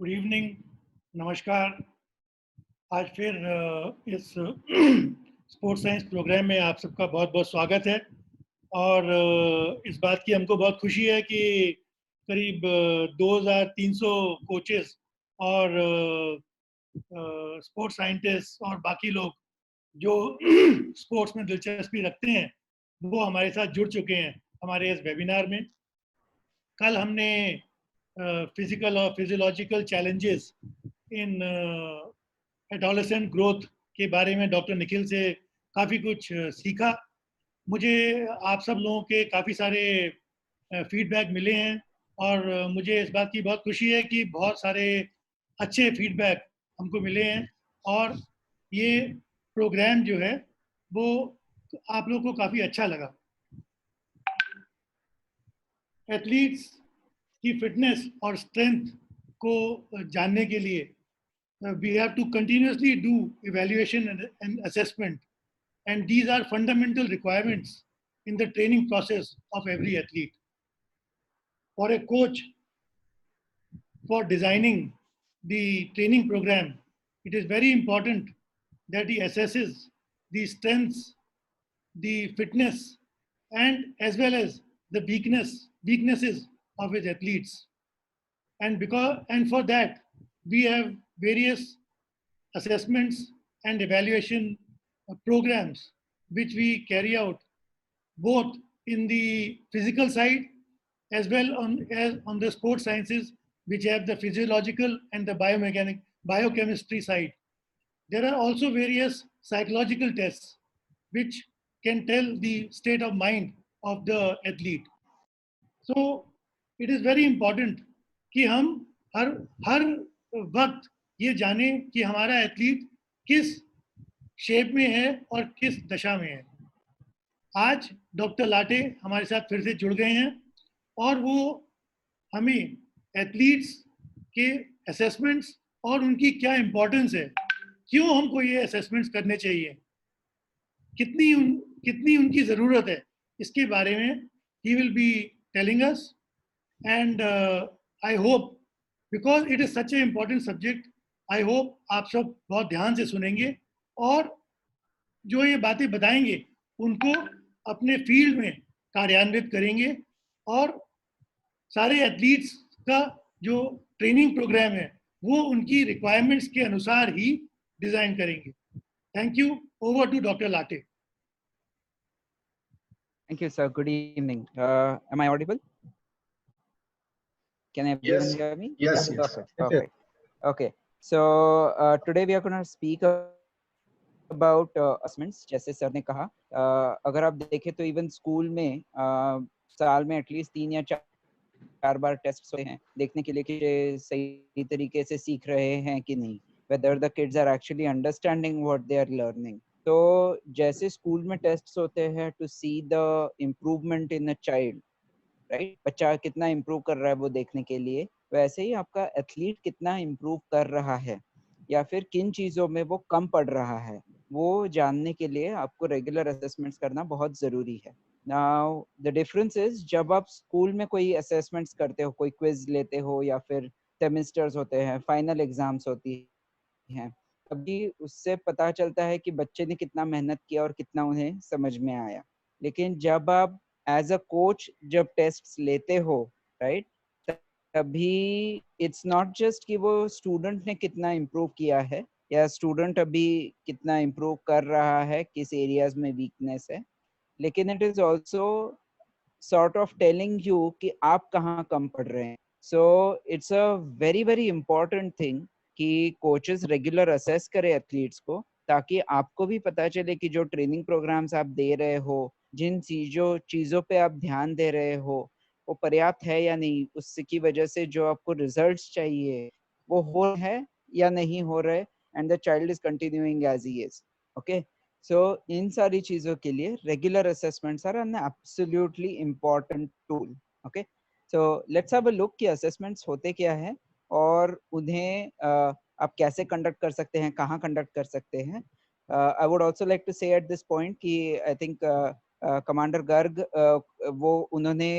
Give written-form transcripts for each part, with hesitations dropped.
Good evening, नमस्कार। आज फिर इस स्पोर्ट्स साइंस प्रोग्राम में आप सबका बहुत बहुत स्वागत है। और इस बात की हमको बहुत खुशी है कि करीब 2300 कोचेस और स्पोर्ट्स साइंटिस्ट और बाकी लोग जो स्पोर्ट्स में दिलचस्पी रखते हैं वो हमारे साथ जुड़ चुके हैं हमारे इस वेबिनार में। कल हमने फिजिकल और physiological challenges in adolescent growth के बारे में डॉक्टर निखिल से काफ़ी कुछ सीखा। मुझे आप सब लोगों के काफ़ी सारे फीडबैक मिले हैं और मुझे इस बात की बहुत खुशी है कि बहुत सारे अच्छे फीडबैक हमको मिले हैं और ये प्रोग्राम जो है वो आप लोगों को काफ़ी अच्छा लगा। एथलीट्स की फिटनेस और स्ट्रेंथ को जानने के लिए we have to continuously do evaluation and assessment, and these are fundamental requirements in the training process of every athlete. For a coach, for designing the training program, it is very important that he assesses the strengths, the fitness, and as well as the weaknesses of his athletes. And for that, we have various assessments and evaluation programs which we carry out both in the physical side as well as on the sports sciences, which have the physiological and the biochemistry side. There are also various psychological tests which can tell the state of mind of the athlete. So it is very important कि हम हर हर वक्त ये जाने कि हमारा athlete किस shape में है और किस दशा में है। आज डॉक्टर लाटे हमारे साथ फिर से जुड़ गए हैं और वो हमें एथलीट्स के असेसमेंट्स और उनकी क्या इम्पोर्टेंस है, क्यों हमको ये असेसमेंट्स करने चाहिए, कितनी उनकी ज़रूरत है, इसके बारे में he will be telling us. And I hope because it is such A important subject, I hope आप सब बहुत ध्यान से सुनेंगे और जो ये बातें बताएंगे उनको अपने फील्ड में कार्यान्वित करेंगे और सारे एथलीट्स का जो ट्रेनिंग प्रोग्राम है वो उनकी रिक्वायरमेंट्स के अनुसार ही डिज़ाइन करेंगे। Thank you. Over to doctor Late. Thank you, sir. Good evening. Am I audible? Can everyone Yes. hear me? Yes. Yeah, Yes. perfect. Perfect. Okay. So today we are going to speak about assessments. जैसे sir ने कहा, अगर आप देखें तो even school में साल में एटलीस्ट 3 या 4 बार टेस्ट होते हैं देखने के लिए कि सही तरीके से सीख रहे हैं कि नहीं, whether the kids are actually understanding what they are learning. तो जैसे स्कूल में टेस्ट होते हैं to see the improvement in a child, right, बच्चा कितना इम्प्रूव कर रहा है वो देखने के लिए, वैसे ही आपका एथलीट कितना इम्प्रूव कर रहा है या फिर किन चीज़ों में वो कम पड़ रहा है वो जानने के लिए आपको रेगुलर असेसमेंट्स करना बहुत ज़रूरी है। नाउ द डिफरेंस इज, जब आप स्कूल में कोई असेसमेंट्स करते हो, कोई क्विज लेते हो या फिर सेमेस्टर्स होते हैं, फाइनल एग्जाम्स होती हैं, तभी उससे पता चलता है कि बच्चे ने कितना मेहनत किया और कितना उन्हें समझ में आया। लेकिन जब आप एज अ कोच जब टेस्ट लेते हो, राइट, तभी इट्स नॉट जस्ट कि वो स्टूडेंट ने कितना इम्प्रूव किया है या स्टूडेंट अभी कितना इम्प्रूव कर रहा है, किस एरियाज में वीकनेस है, लेकिन it is also sort of telling you कि आप कहाँ कम पढ़ रहे हैं। So it's a very very important thing कि कोचेस रेगुलर असेस करें एथलीट्स को, ताकि आपको भी पता चले कि जो ट्रेनिंग प्रोग्राम्स आप दे रहे हो, जिन चीज़ों पे आप ध्यान दे रहे हो, वो पर्याप्त है या नहीं, उसकी वजह से जो आपको रिजल्ट्स चाहिए वो हो है या नहीं हो रहे, and the child is continuing as he is. Okay, so इन सारी चीज़ों के लिए regular assessments are an absolutely important tool. Okay, so let's have a look कि असेसमेंट्स होते क्या है और उन्हें आप कैसे कंडक्ट कर सकते हैं, कहाँ कंडक्ट कर सकते हैं। I would also like to say at this point कि आई थिंक कमांडर गर्ग वो उन्होंने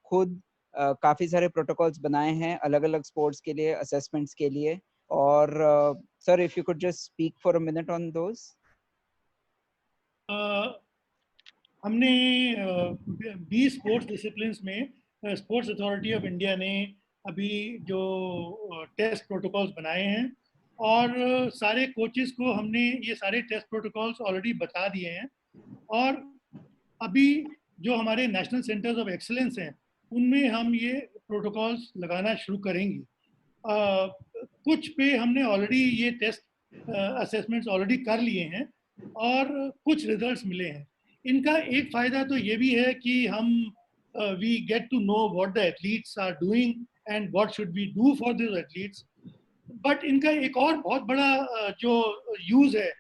खुद काफी सारे प्रोटोकॉल्स बनाए हैं अलग अलग स्पोर्ट्स के लिए, असेसमेंट्स के लिए, और sir if you could just speak for a minute on those. हमने 20 स्पोर्ट्स डिसिप्लिन्स में स्पोर्ट्स अथॉरिटी ऑफ इंडिया ने अभी जो टेस्ट प्रोटोकॉल्स बनाए हैं, और सारे कोचेस को हमने ये सारे टेस्ट प्रोटोकॉल्स ऑलरेडी बता दिए हैं। और अभी जो हमारे नेशनल सेंटर्स ऑफ एक्सीलेंस हैं उनमें हम ये प्रोटोकॉल्स लगाना शुरू करेंगे। कुछ पे हमने ऑलरेडी ये टेस्ट असेसमेंट्स ऑलरेडी कर लिए हैं और कुछ रिजल्ट्स मिले हैं। इनका एक फ़ायदा तो ये भी है कि हम we get to know what the athletes are doing and what should we do for this athletes. But इनका एक और बहुत बड़ा जो यूज़ है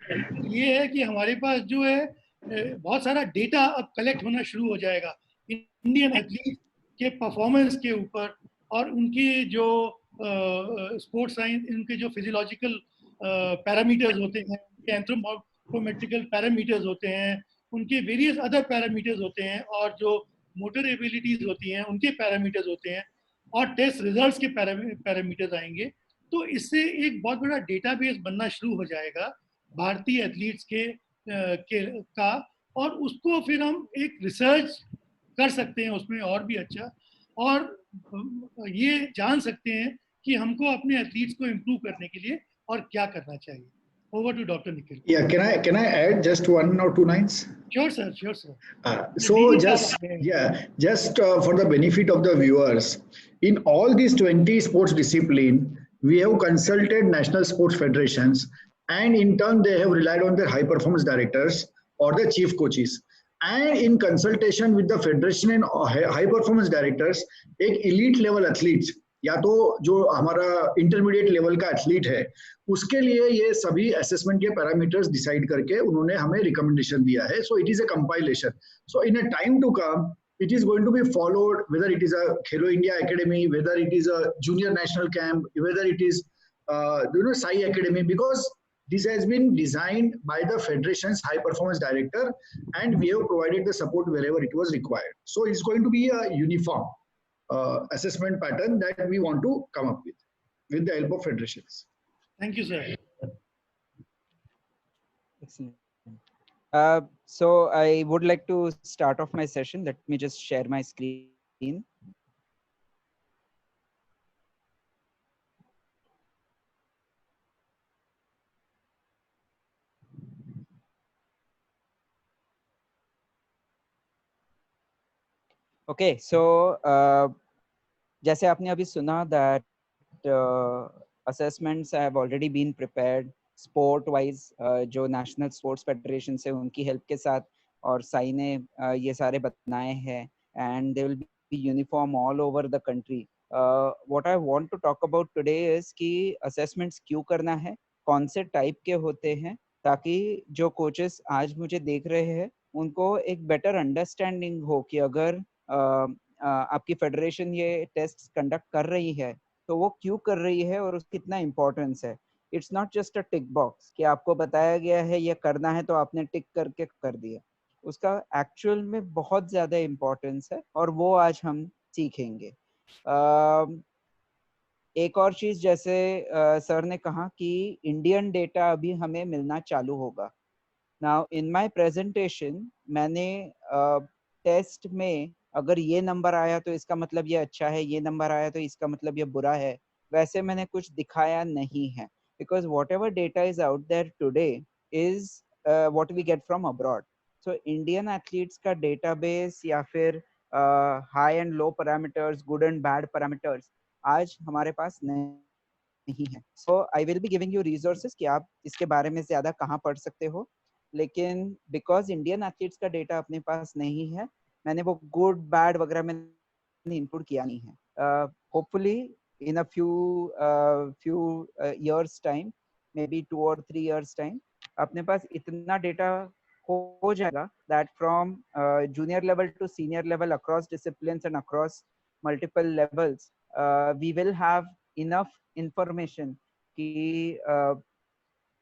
ये है कि हमारे पास जो है बहुत सारा डेटा अब कलेक्ट होना शुरू हो जाएगा इंडियन एथलीट के परफॉर्मेंस के ऊपर, और उनके जो स्पोर्ट्स साइंस, उनके जो फिजियोलॉजिकल पैरामीटर्स होते हैं, उनके एंथ्रोपोमेट्रिकल पैरामीटर्स होते हैं, उनके वेरियस अदर पैरामीटर्स होते हैं, और जो मोटर एबिलिटीज होती हैं उनके पैरामीटर्स होते हैं, और टेस्ट रिजल्ट्स के पैरामीटर्स आएंगे। तो इससे एक बहुत बड़ा डेटाबेस बनना शुरू हो जाएगा भारतीय एथलीट्स का, और उसको फिर हम एक रिसर्च कर सकते हैं उसमें और भी अच्छा, और ये जान सकते हैं कि हमको अपने एथलीट्स को इम्प्रूव करने के लिए और क्या करना चाहिए। Over to Dr. Nikhil. Yeah, can I add just 1 or 2 lines? Sure, sir. Sure, sir. So just for the benefit of the viewers, in all these 20 sports discipline, we have consulted national sports federations, and in turn they have relied on their high performance directors or the chief coaches. And in consultation with the federation and high performance directors, एक elite level athletes या तो जो हमारा intermediate level का athlete है उसके लिए ये सभी असेसमेंट के पैरामीटर्स डिसाइड करके उन्होंने हमें रिकमेंडेशन दिया है. So it is a compilation. So in a time to come it is going to be followed, whether it is a Khelo India Academy, whether it is a junior national camp, whether it is Sai Academy, because this has been designed by the federation's high performance director and we have provided the support wherever it was required. So it's going to be a uniform assessment pattern that we want to come up with the help of federations. Thank you, sir. Excellent. So I would like to start off my session. Let me just share my screen. Okay, so जैसे आपने अभी सुना that assessments have already been prepared sport wise, जो national sports federation से उनकी help के साथ, और साई ने ये सारे बनाए हैं, and they will be uniform all over the country. What I want to talk about today is कि assessments क्यों करना है, कौन से टाइप के होते हैं, ताकि जो कोचेस आज मुझे देख रहे हैं उनको एक बेटर अंडरस्टैंडिंग हो कि अगर आपकी फेडरेशन ये टेस्ट कंडक्ट कर रही है तो वो क्यों कर रही है और उसकी कितना इम्पोर्टेंस है. It's not just a tick box कि आपको बताया गया है ये करना है तो आपने टिक करके कर दिया. उसका एक्चुअल में बहुत ज़्यादा इम्पोर्टेंस है और वो आज हम सीखेंगे. एक और चीज़, जैसे सर ने कहा कि इंडियन डेटा अभी हमें मिलना चालू होगा. नाउ इन माय प्रेजेंटेशन मैंने टेस्ट में अगर ये नंबर आया तो इसका मतलब ये अच्छा है, ये नंबर आया तो इसका मतलब ये बुरा है, वैसे मैंने कुछ दिखाया नहीं है. Because whatever data is out there today is what we get from abroad. So Indian athletes का डेटाबेस या फिर high and low parameters, good and bad parameters आज हमारे पास नहीं है. So I will be giving you resources कि आप इसके बारे में ज्यादा कहाँ पढ़ सकते हो, लेकिन बिकॉज इंडियन एथलीट्स का डेटा अपने पास नहीं है, मैंने वो गुड बैड वगैरह में इंक्लूड किया नहीं है. Hopefully in a few years time, maybe 2 or 3 years time, अपने पास इतना डेटा हो जाएगा that from junior level to senior level across disciplines and across multiple levels, we will have enough information कि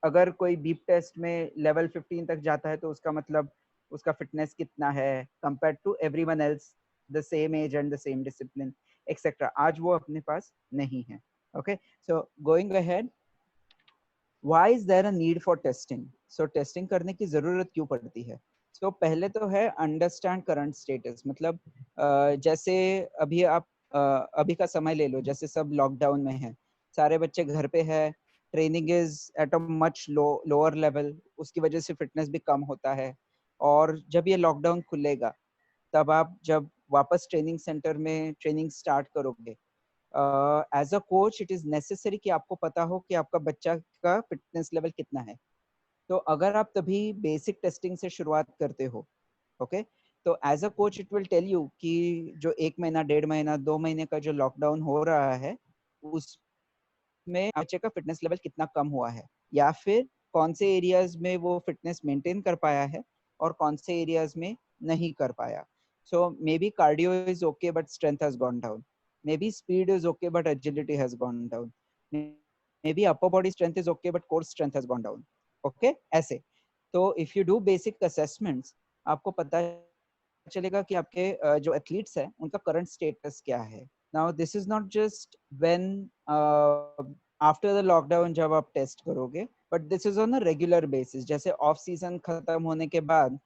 अगर कोई बीप टेस्ट में level 15 तक जाता है तो उसका मतलब उसका फिटनेस कितना है compared to everyone else the same age and the same discipline. Etcetera, आज वो अपने पास नहीं है। Okay, so going ahead, why is there a need for testing? So testing करने की जरूरत क्यों पड़ती है? सो पहले तो है अंडरस्टैंड करंट स्टेटस, मतलब जैसे अभी आप अभी का समय ले लो, जैसे सब लॉकडाउन में है, सारे बच्चे घर पे है, training is at a much lower level, उसकी वजह से फिटनेस भी कम होता है। और जब ये लॉकडाउन खुलेगा, तब आप जब वापस ट्रेनिंग सेंटर में ट्रेनिंग स्टार्ट करोगे, as a coach it is necessary कि आपको पता हो कि आपका बच्चा का फिटनेस लेवल कितना है। तो अगर आप तभी बेसिक टेस्टिंग से शुरुआत करते हो, ओके, तो as a coach it will tell you कि जो 1 महीना, 1.5 महीना, 2 महीने का जो लॉकडाउन हो रहा है, उसमें बच्चे का फिटनेस लेवल कितना कम हुआ है, या फिर कौन से एरियाज में वो फिटनेस मेंटेन कर पाया है और कौन से एरियाज में नहीं कर पाया। So maybe cardio is okay but strength has gone down, maybe speed is okay but agility has gone down, maybe upper body strength is okay but core strength has gone down, okay, ऐसे। तो if you do basic assessments, आपको पता चलेगा कि आपके जो athletes हैं उनका करंट स्टेटस क्या है। Now this is not just when after the lockdown जब आप टेस्ट करोगे, but this is on a regular basis, जैसे ऑफ सीजन खत्म होने के बाद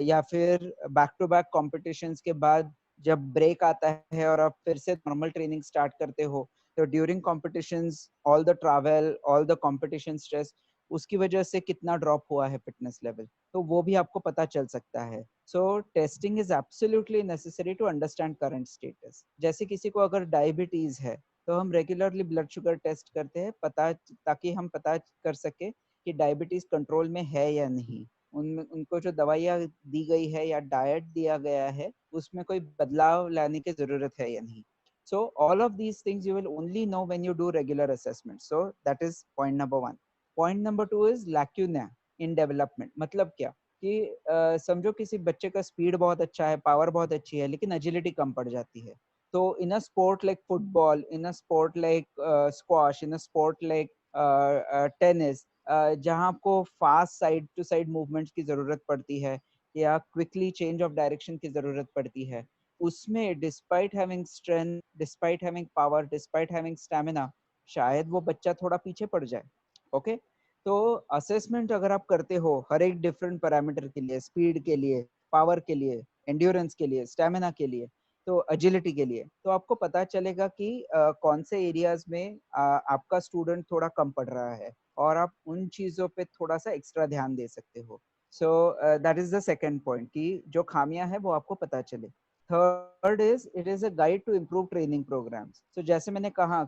या फिर बैक टू बैक कॉम्पिटिशन्स के बाद जब ब्रेक आता है और आप फिर से नॉर्मल ट्रेनिंग स्टार्ट करते हो, तो during competitions all the travel, all the competition stress, उसकी वजह से कितना ड्रॉप हुआ है फिटनेस लेवल, तो वो भी आपको पता चल सकता है। So testing is absolutely necessary to understand current status. जैसे किसी को अगर डायबिटीज है, तो हम रेगुलरली ब्लड शुगर टेस्ट करते हैं, पता, ताकि हम पता कर सके कि डायबिटीज कंट्रोल में है या नहीं, उनको जो दवाइयाँ दी गई है या डाइट दिया गया है उसमें कोई बदलाव लाने की जरूरत है या नहीं। So all of these things you will only know when you do regular assessment. So that is point number 1. Point number 2 is lacuna in development. मतलब क्या कि समझो किसी बच्चे का स्पीड बहुत अच्छा है, पावर बहुत अच्छी है, लेकिन एजिलिटी कम पड़ जाती है। तो in a sport like football, in a sport like squash, in a sport like tennis, जहाँ आपको fast side to side movements की जरूरत पड़ती है या क्विकली चेंज ऑफ डायरेक्शन की जरूरत पड़ती है, उसमें despite having strength, despite having power, despite having stamina, शायद वो बच्चा थोड़ा पीछे पड़ जाए। ओके, तो असेसमेंट अगर आप करते हो हर एक डिफरेंट पैरामीटर के लिए, स्पीड के लिए, पावर के लिए, एंड्योरेंस के लिए, स्टैमिना के लिए, तो एजिलिटी के लिए, तो आपको पता चलेगा कि कौन से एरियाज में आपका स्टूडेंट थोड़ा कम पढ़ रहा है और आप उन चीजों पे थोड़ा सा एक्स्ट्रा ध्यान दे सकते हो। So that is the second point कि जो खामियां है वो आपको पता चले। Third is it is a guide to improve training programmes. तो जैसे मैंने कहा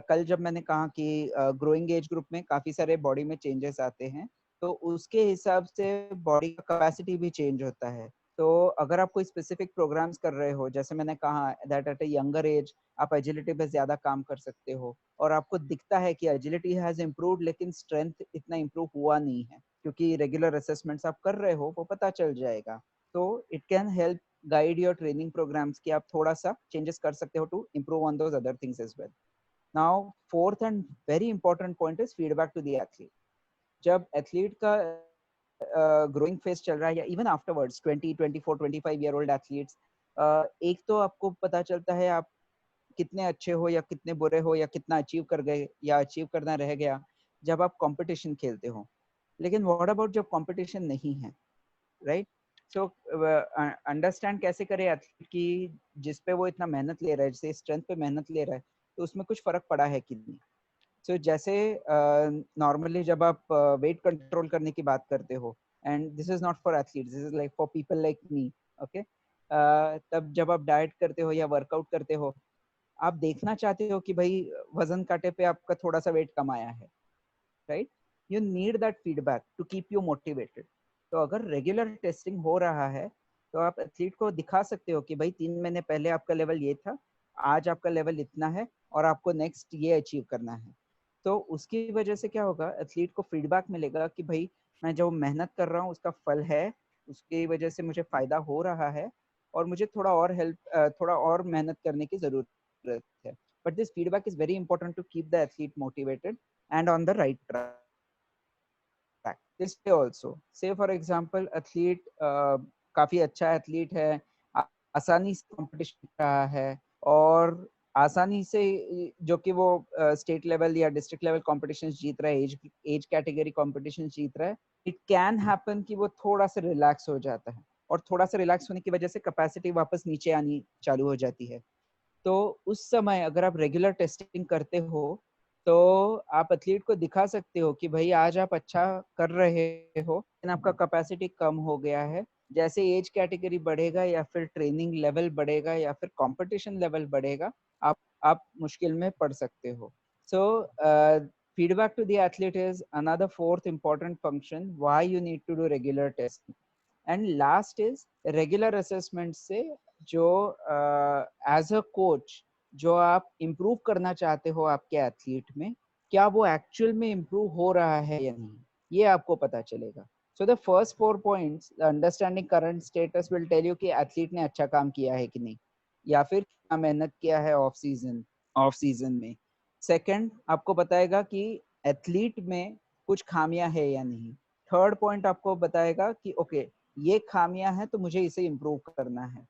कल जब मैंने कहा कि ग्रोइंग एज ग्रुप में काफी सारे बॉडी में चेंजेस आते हैं, तो उसके हिसाब से बॉडी का कैपेसिटी भी चेंज होता है। तो अगर आप कोई स्पेसिफिक प्रोग्राम्स कर रहे हो, जैसे मैंने कहा that at a younger age आप एजिलिटी पे ज्यादा काम कर सकते हो और आपको दिखता है कि एजिलिटी हैज इम्प्रूव्ड लेकिन स्ट्रेंथ इतना इम्प्रूव हुआ नहीं है, क्योंकि रेगुलर असेसमेंट्स आप कर रहे हो, वो पता चल जाएगा। तो it can help guide your training programs कि आप थोड़ा सा चेंजेस कर सकते हो to improve on those other things as well. Now fourth and very important point is feedback to the athlete. जब एथलीट का ग्रोइंग फेज चल रहा है या even afterwards 20, 24, 25 year old athletes, एक तो आपको पता चलता है आप कितने अच्छे हो या कितने बुरे हो या कितना अचीव कर गए या अचीव करना रह गया जब आप कंपटीशन खेलते हो। लेकिन व्हाट अबाउट जब कंपटीशन नहीं है, राइट? सो अंडरस्टैंड कैसे करें एथलीट की जिस पे वो इतना मेहनत ले रहा है, जैसे स्ट्रेंथ पे मेहनत ले रहा है, तो उसमें कुछ फर्क पड़ा है कि नहीं। सो जैसे नॉर्मली जब आप वेट कंट्रोल करने की बात करते हो, and this is not for athletes, this is like for people like me, okay, तब जब आप डाइट करते हो या वर्कआउट करते हो, आप देखना चाहते हो कि भाई वजन काटे पे आपका थोड़ा सा वेट कम आया है, right? You need that feedback to keep you motivated. तो अगर रेगुलर टेस्टिंग हो रहा है, तो आप एथलीट को दिखा सकते हो कि भाई 3 महीने पहले आपका लेवल ये था, आज आपका लेवल इतना है और आपको नेक्स्ट ये अचीव करना है। तो उसकी वजह से क्या होगा, एथलीट को फीडबैक मिलेगा कि भाई मैं जो मेहनत कर रहा हूँ उसका फल है, उसकी वजह से मुझे फायदा हो रहा है और मुझे थोड़ा और थोड़ा और मेहनत करने की जरूरत है। But this feedback is very important to keep the athlete motivated and on the right track. This way also, say for example athlete काफी अच्छा एथलीट है, आसानी से कंपटीशन कर रहा है और आसानी से जो कि वो स्टेट लेवल या डिस्ट्रिक्ट लेवल कॉम्पिटिशन जीत रहा है, एज कैटेगरी कॉम्पिटिशन जीत रहा है, इट कैन हैपन कि वो थोड़ा सा रिलैक्स हो जाता है, और थोड़ा सा रिलैक्स होने की वजह से कैपेसिटी वापस नीचे आनी चालू हो जाती है। तो उस समय अगर आप रेगुलर टेस्टिंग करते हो तो आप एथलीट को दिखा सकते हो कि भाई आज आप अच्छा कर रहे हो, लेकिन आपका कैपेसिटी कम हो गया है। जैसे एज कैटेगरी बढ़ेगा या फिर ट्रेनिंग लेवल बढ़ेगा या फिर कंपटीशन लेवल बढ़ेगा, आप मुश्किल में पड़ सकते हो। सो feedback to the athlete is another fourth important function why you need to do regular testing. And last is regular assessment से जो एज अ कोच जो आप इम्प्रूव करना चाहते हो आपके एथलीट में, क्या वो एक्चुअल में इम्प्रूव हो रहा है या नहीं, ये आपको पता चलेगा। So the first 4 points, understanding current status will tell you कि एथलीट ने अच्छा काम किया है कि नहीं, या फिर क्या मेहनत किया है ऑफ सीजन में। सेकंड, आपको बताएगा कि एथलीट में कुछ खामियां है या नहीं। थर्ड पॉइंट आपको बताएगा कि ओके ये खामियां हैं तो मुझे इसे इम्प्रूव करना है।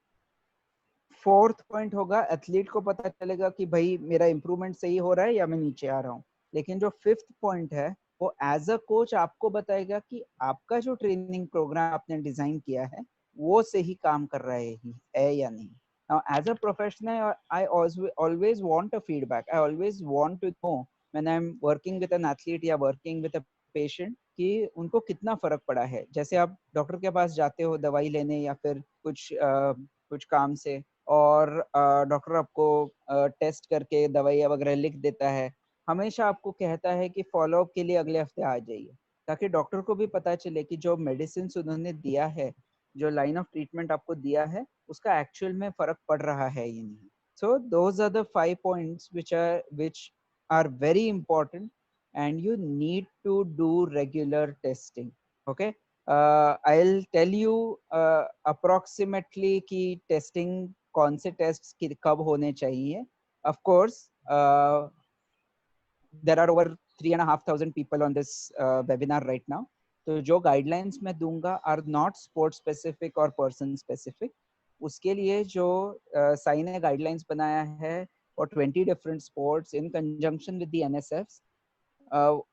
फोर्थ पॉइंट होगा, एथलीट को पता चलेगा कि भाई मेरा इम्प्रूवमेंट सही हो रहा है या मैं नीचे आ रहा हूँ। लेकिन जो फिफ्थ पॉइंट है वो एज अ कोच आपको बताएगा कि आपका जो ट्रेनिंग प्रोग्राम आपने डिजाइन किया है वो सही काम कर रहा है या नहीं। Now, as a professional, I always want a feedback. I always want to know when I'm working with an athlete या working with a patient कि उनको कितना फर्क पड़ा है। जैसे आप डॉक्टर के पास जाते हो दवाई लेने या फिर कुछ काम से, और डॉक्टर आपको टेस्ट करके दवाइयाँ वगैरह लिख देता है, हमेशा आपको कहता है कि फॉलोअप के लिए अगले हफ्ते आ जाइए, ताकि डॉक्टर को भी पता चले कि जो मेडिसिन उन्होंने दिया है, जो लाइन ऑफ ट्रीटमेंट आपको दिया है, उसका एक्चुअल में फर्क पड़ रहा है या नहीं। So those are the 5 points which are very important and you need to do regular testing. Okay, I'll tell you approximately कि टेस्टिंग कौन से टेस्ट कब होने चाहिए। Of course, there are over 3,500 people on this webinar right now. तो जो guidelines मैं दूंगा आर नॉट स्पोर्ट स्पेसिफिक और पर्सन स्पेसिफिक। उसके लिए जो साई ने गाइडलाइंस बनाया है और 20 different sports in conjunction with the NSF,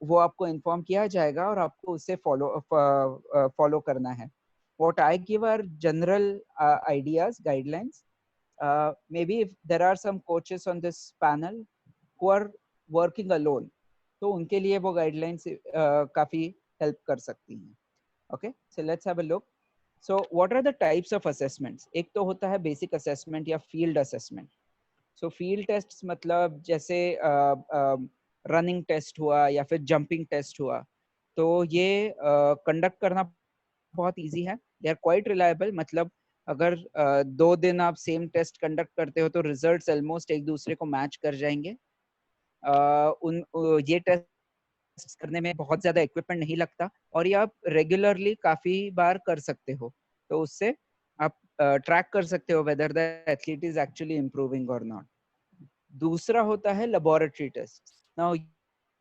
वो आपको इन्फॉर्म किया जाएगा और आपको उसे फॉलो करना है। What I give are general ideas, guidelines. Maybe if there are some coaches on this panel who are working alone, तो उनके लिए वो गाइडलाइंस काफी हेल्प कर सकती हैं। Okay, so let's have a look. So what are the types of assessments? एक तो होता है बेसिक असेसमेंट या field assessment. So field test मतलब जैसे रनिंग टेस्ट हुआ या फिर जंपिंग टेस्ट हुआ, तो ये कंडक्ट करना बहुत इजी है। दे आर क्वाइट रिलायबल, मतलब अगर 2 दिन आप सेम टेस्ट कंडक्ट करते हो तो रिजल्ट्स ऑलमोस्ट एक दूसरे को मैच कर जाएंगे। ये टेस्ट करने में बहुत ज्यादा इक्विपमेंट नहीं लगता और ये आप रेगुलरली काफी बार कर सकते हो, तो उससे आप ट्रैक कर सकते हो whether the athlete is actually improving और नॉट। दूसरा होता है लेबोरेटरी टेस्ट। नाउ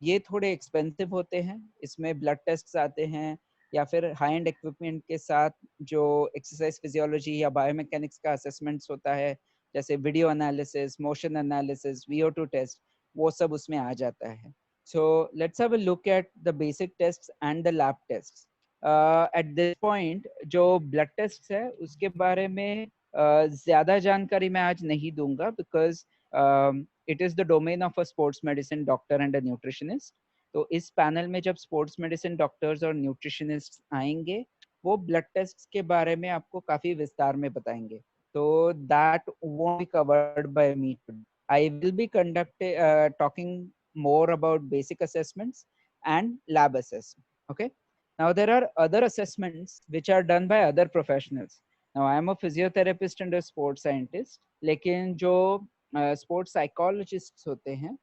ये थोड़े एक्सपेंसिव होते हैं, इसमें ब्लड टेस्ट आते हैं या फिर हाई एंड इक्विपमेंट के साथ जो एक्सरसाइज फिजियोलॉजी या बायोमैकेनिक्स का असेसमेंट्स होता है, जैसे video analysis, motion analysis, VO2 test, वो सब उसमें आ जाता है। So let's have a look at the basic test and the lab test. At this point जो ब्लड टेस्ट है उसके बारे में ज्यादा जानकारी मैं आज नहीं दूंगा, because it is the domain of a sports medicine doctor and a nutritionist. तो इस पैनल में जब स्पोर्ट्स मेडिसिन डॉक्टर्स और न्यूट्रिशनिस्ट आएंगे, वो ब्लड टेस्ट के बारे में आपको काफी विस्तार में बताएंगे, तो that won't be covered by me today. I will be talking more about basic assessments and lab assessment. Okay, now there are other assessments which are done by other professionals. Now I am a physiotherapist and a sports scientist, लेकिन जो sports psychologist होते हैं,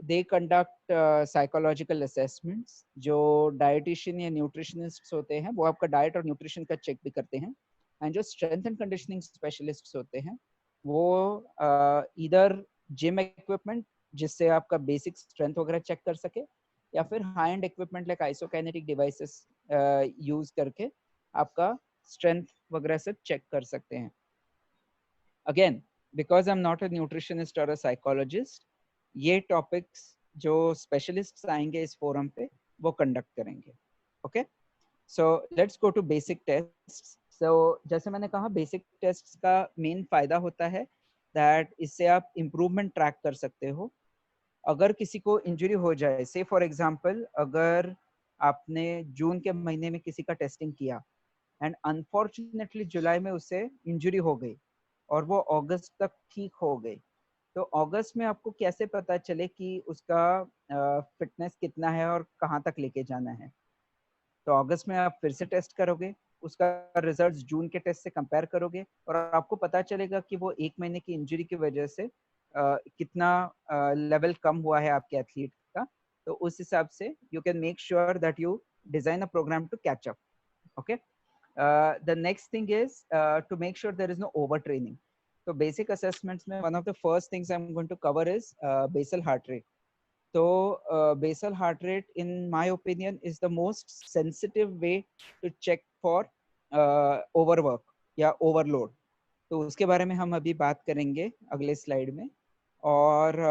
they conduct psychological assessments. जो dietitian या nutritionist होते हैं वो आपका डाइट और न्यूट्रिशन का चेक भी करते हैं, एंड जो स्ट्रेंथ एंड कंडीशनिंग स्पेशलिस्ट होते हैं वो इधर जिम इक्विपमेंट जिससे आपका बेसिक स्ट्रेंथ वगैरह चेक कर सके, या फिर high and equipment like isokinetic devices use करके आपका स्ट्रेंथ वगैरह सब चेक कर सकते हैं। Again because I'm not a nutritionist or a psychologist, ये topics जो specialists आएंगे इस forum पे वो conduct करेंगे. Okay, so let's go to basic tests. So जैसे मैंने कहा basic tests का main फायदा होता है that इससे आप improvement track कर सकते हो. अगर किसी को इंजरी हो जाए, say for example, अगर आपने जून के महीने में किसी का टेस्टिंग किया एंड अनफॉर्चुनेटली जुलाई में उसे इंजरी हो गई और वो अगस्त तक ठीक हो गई, तो अगस्त में आपको कैसे पता चले कि उसका फिटनेस कितना है और कहाँ तक लेके जाना है? तो अगस्त में आप फिर से टेस्ट करोगे, उसका रिजल्ट जून के टेस्ट से कंपेयर करोगे और आपको पता चलेगा कि वो एक महीने की इंजरी की वजह से कितना लेवल कम हुआ है आपके एथलीट का. तो उस हिसाब से you can make sure that you design a program to catch up. Okay, the next thing is to make sure there is no overtraining. So basic assessments mein one of the first things I'm going to cover is basal heart rate. So basal heart rate in my opinion is the most sensitive way to check for overwork या overload. तो उसके बारे में हम अभी बात करेंगे अगले स्लाइड में. और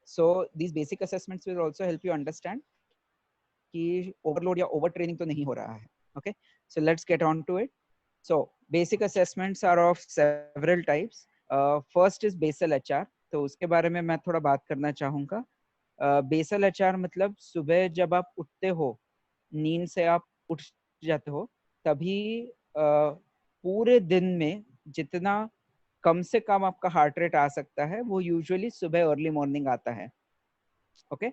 so these basic assessments will also help you understand कि overload या overtraining तो नहीं हो रहा है. Okay, so let's get on to it. So basic assessments are of several types. First is basal HR. तो उसके बारे में मैं थोड़ा बात करना चाहूँगा. बेसल HR मतलब सुबह जब आप उठते हो, नींद से आप उठ जाते हो, तभी पूरे दिन में जितना कम से कम आपका हार्ट रेट आ सकता है वो यूजुअली सुबह अर्ली मॉर्निंग आता है. ओके,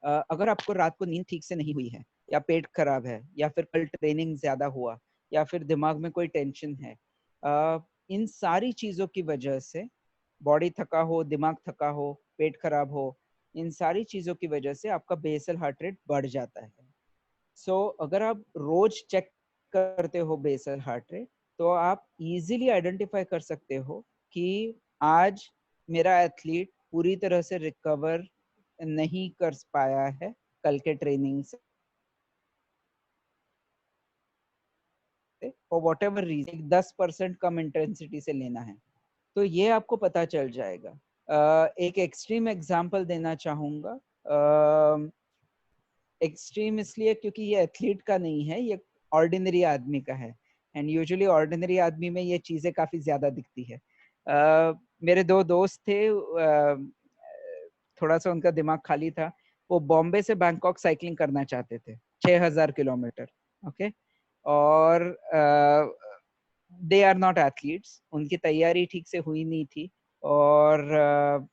अगर आपको रात को नींद ठीक से नहीं हुई है या पेट खराब है या फिर कल ट्रेनिंग ज्यादा हुआ या फिर दिमाग में कोई टेंशन है, इन सारी चीजों की वजह से बॉडी थका हो, दिमाग थका हो, पेट खराब हो, इन सारी चीजों की वजह से आपका बेसल हार्ट रेट बढ़ जाता है. सो अगर आप रोज चेक करते हो बेसल हार्ट रेट तो आप इजीली आइडेंटिफाई कर सकते हो कि आज मेरा एथलीट पूरी तरह से रिकवर नहीं कर पाया है कल के ट्रेनिंग से, फॉर वॉट एवर रीजन 10% कम इंटेंसिटी से लेना है, तो ये आपको पता चल जाएगा. एक एक्सट्रीम एग्जांपल देना चाहूंगा. एक्सट्रीम इसलिए क्योंकि ये एथलीट का नहीं है, ये ऑर्डिनरी आदमी का है एंड यूजुअली ऑर्डिनरी आदमी में ये चीजें काफी ज्यादा दिखती है. मेरे दो दोस्त थे, थोड़ा सा उनका दिमाग खाली था, वो बॉम्बे से बैंकॉक साइकिलिंग करना चाहते थे 6000 किलोमीटर. ओके, और दे आर नॉट एथलीट्स, उनकी तैयारी ठीक से हुई नहीं थी और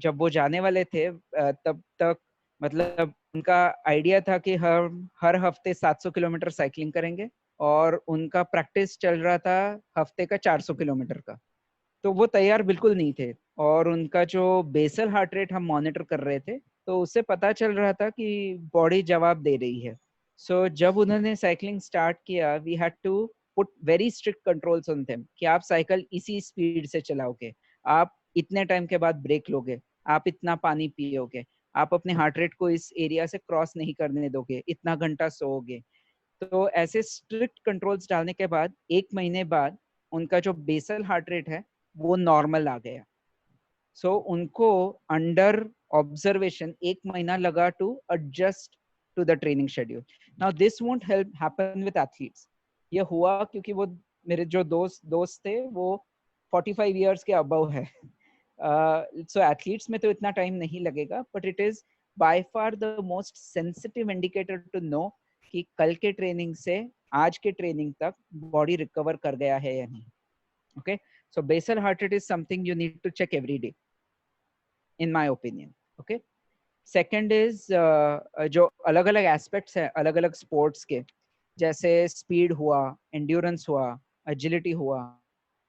जब वो जाने वाले थे तब तक मतलब उनका आइडिया था कि हर हफ्ते 700 किलोमीटर साइकिलिंग करेंगे और उनका प्रैक्टिस चल रहा था हफ्ते का 400 किलोमीटर का. तो वो तैयार बिल्कुल नहीं थे और उनका जो बेसल हार्ट रेट हम मॉनिटर कर रहे थे तो उससे पता चल रहा था कि बॉडी जवाब दे रही है. सो जब उन्होंने साइकिलिंग स्टार्ट किया, we had to put very strict controls on them कि आप साइकिल इसी स्पीड से चलाओगे, आप इतने टाइम के बाद ब्रेक लोगे, आप इतना पानी पियोगे, आप अपने हार्ट रेट को इस एरिया से क्रॉस नहीं करने दोगे, इतना घंटा सोओगे. तो ऐसे स्ट्रिक्ट कंट्रोल्स डालने के बाद 1 महीने बाद उनका जो बेसल हार्ट रेट है वो नॉर्मल आ गया. सो उनको अंडर ऑब्जर्वेशन 1 महीना लगा to adjust to the training schedule. Now this won't help happen with athletes. ये हुआ क्योंकि वो मेरे जो दोस्त थे वो 45 इयर्स के अबव है. सो एथलीट्स में तो इतना टाइम नहीं लगेगा, but it is by far the most sensitive indicator to know कि कल के ट्रेनिंग से आज के ट्रेनिंग तक बॉडी रिकवर कर गया है या नहीं. Okay, so basal heart rate is something you need to check every day, in my opinion. Okay, second is जो अलग अलग aspects है अलग अलग sports के, जैसे speed हुआ, endurance हुआ, agility हुआ,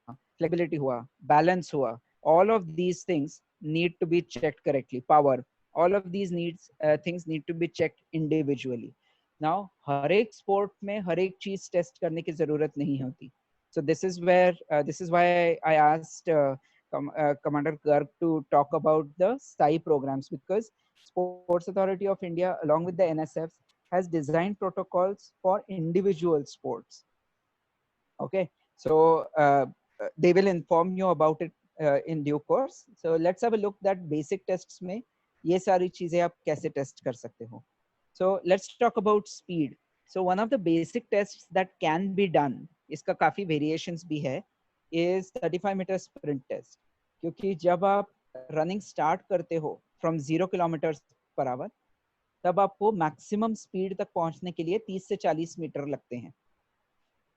flexibility हुआ, balance हुआ, all of these things need to be checked correctly. Power, all of these things need to be checked individually. Now हर एक sport में हर एक चीज टेस्ट करने की जरूरत नहीं होती. So this is why I asked Commander Garg to talk about the STI programs, because Sports Authority of India along with the NSF has designed protocols for individual sports. Okay, so they will inform you about it in due course. So let's have a look that basic tests में ये सारी चीजें आप कैसे test कर सकते हो. So let's talk about speed. So one of the basic tests that can be done, इसका काफी variations भी है, is 35 meter sprint test. क्योंकि जब आप running start करते हो from 0 kilometers per hour, तब आपको maximum speed तक पहुंचने के लिए 30 से 40 मीटर लगते हैं.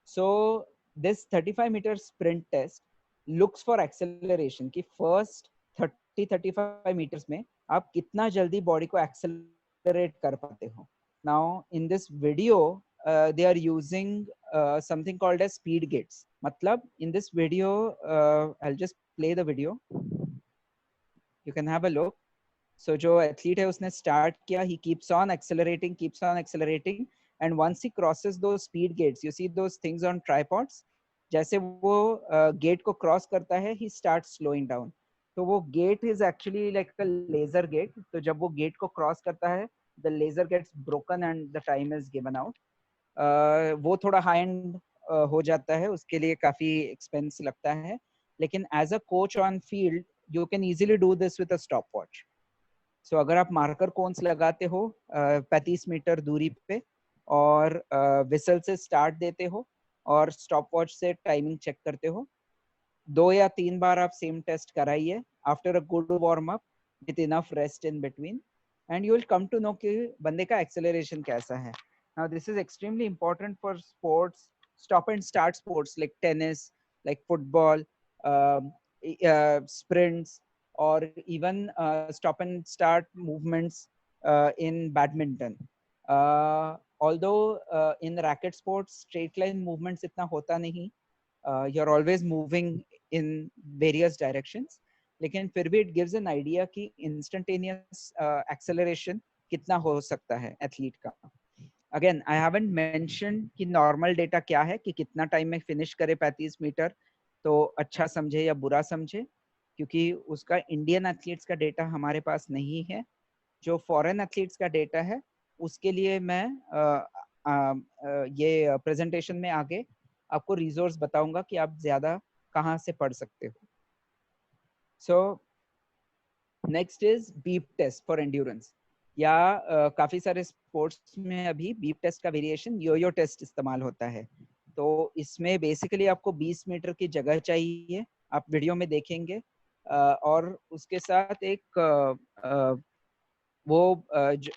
So this 35 meter sprint test looks for acceleration कि first 30-35 meters में आप कितना जल्दी बॉडी को accelerate कर पाते हो. Now in this video they are using something called as speed gates. मतलब in this video I'll just play the video. You can have a look. So जो athlete है उसने start किया, he keeps on accelerating, and once he crosses those speed gates, you see those things on tripods, जैसे वो gate को cross करता है, he starts slowing down. तो वो gate is actually like a laser gate. तो जब वो gate को cross करता है, the laser gets broken and the time is given out. वो थोड़ा high end हो जाता है, उसके लिए काफी expense लगता है. लेकिन as a coach on field, you can easily do this with a stopwatch. So अगर आप मार्कर कोन्स लगाते हो 35 मीटर दूरी पे और विसल से स्टार्ट देते हो और स्टॉप वॉच से टाइमिंग चेक करते हो, 2 या 3 बार आप सेम टेस्ट कराइए after a good warm up with enough rest in between, and you will come to know कि बंदे का एक्सेलरेशन कैसा है. Now this is extremely important for sports, stop and start sports like tennis, like football, sprints, or even stop and start movements in badminton. Although in racket sports straight line movements itna hota nahi, you're always moving in various directions, लेकिन फिर भी it gives an idea कि instantaneous acceleration कितना हो सकता है athlete का. Again, I haven't mentioned कि normal data क्या है, कि कितना टाइम में फिनिश करे 35 मीटर, तो अच्छा समझे या बुरा समझे, क्योंकि उसका इंडियन एथलीट्स का डेटा हमारे पास नहीं है. जो फॉरेन एथलीट्स का डेटा है उसके लिए मैं ये प्रेजेंटेशन में आगे आपको रिसोर्स बताऊंगा कि आप ज्यादा कहाँ से पढ़ सकते हो. So next is beep test for endurance, या काफी सारे स्पोर्ट्स में अभी बीप टेस्ट का वेरिएशन यो टेस्ट इस्तेमाल होता है. तो इसमें बेसिकली आपको 20 मीटर की जगह चाहिए, आप वीडियो में देखेंगे, और उसके साथ एक वो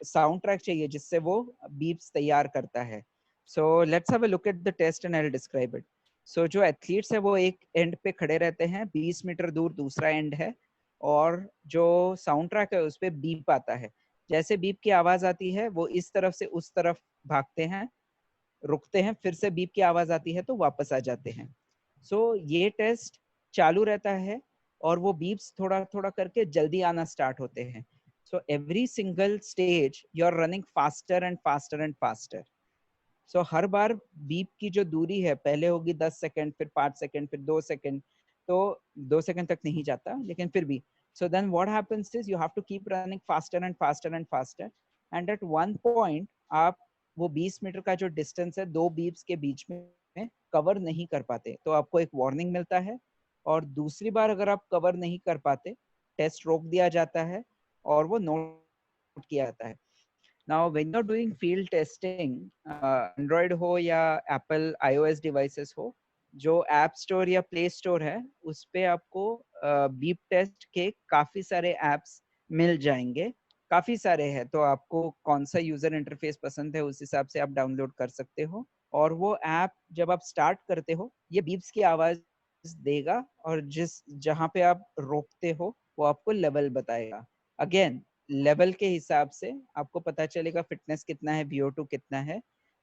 साउंड ट्रैक चाहिए जिससे वो बीप्स तैयार करता है. So let's have a look at the test and I will describe it. So जो एथलीट्स है वो एक एंड पे खड़े रहते हैं, 20 मीटर दूर दूसरा एंड है, और जो साउंड ट्रैक है उस पे बीप आता है. जैसे बीप की आवाज आती है वो इस तरफ से उस तरफ भागते हैं, रुकते हैं, फिर से बीप की आवाज आती है तो वापस आ जाते हैं. सो ये टेस्ट चालू रहता है और वो बीप्स थोड़ा थोड़ा करके जल्दी आना स्टार्ट होते हैं. So every single stage you're running faster and faster and faster. So her bar beep की जो दूरी है, पहले होगी 10 सेकंड, फिर 5 सेकंड, फिर 2 सेकंड, तो 2 सेकंड तक नहीं जाता, लेकिन फिर भी. So then what happens is you have to keep running faster and faster and faster, and at one point आप वो 20 मीटर का जो डिस्टेंस है दो बीप्स के बीच में कवर नहीं कर पाते, तो आपको एक वार्निंग मिलता है, और दूसरी बार अगर आप कवर नहीं कर पाते टेस्ट रोक दिया जाता है और वो नोट किया जाता है. Now when you're doing field testing, Android हो या Apple iOS devices हो, जो ऐप स्टोर या प्ले स्टोर है उस पे आपको बीप टेस्ट के काफी सारे एप्स मिल जाएंगे. काफी सारे हैं, तो आपको कौन सा यूजर इंटरफेस पसंद है उस हिसाब से आप डाउनलोड कर सकते हो. और वो ऐप जब आप स्टार्ट करते हो ये बीप्स की आवाज देगा, और जिस जहाँ पे आप रोकते हो वो आपको लेवल बताएगा. अगेन लेवल के हिसाब से आपको पता चलेगा फिटनेस कितना है, VO2 कितना है.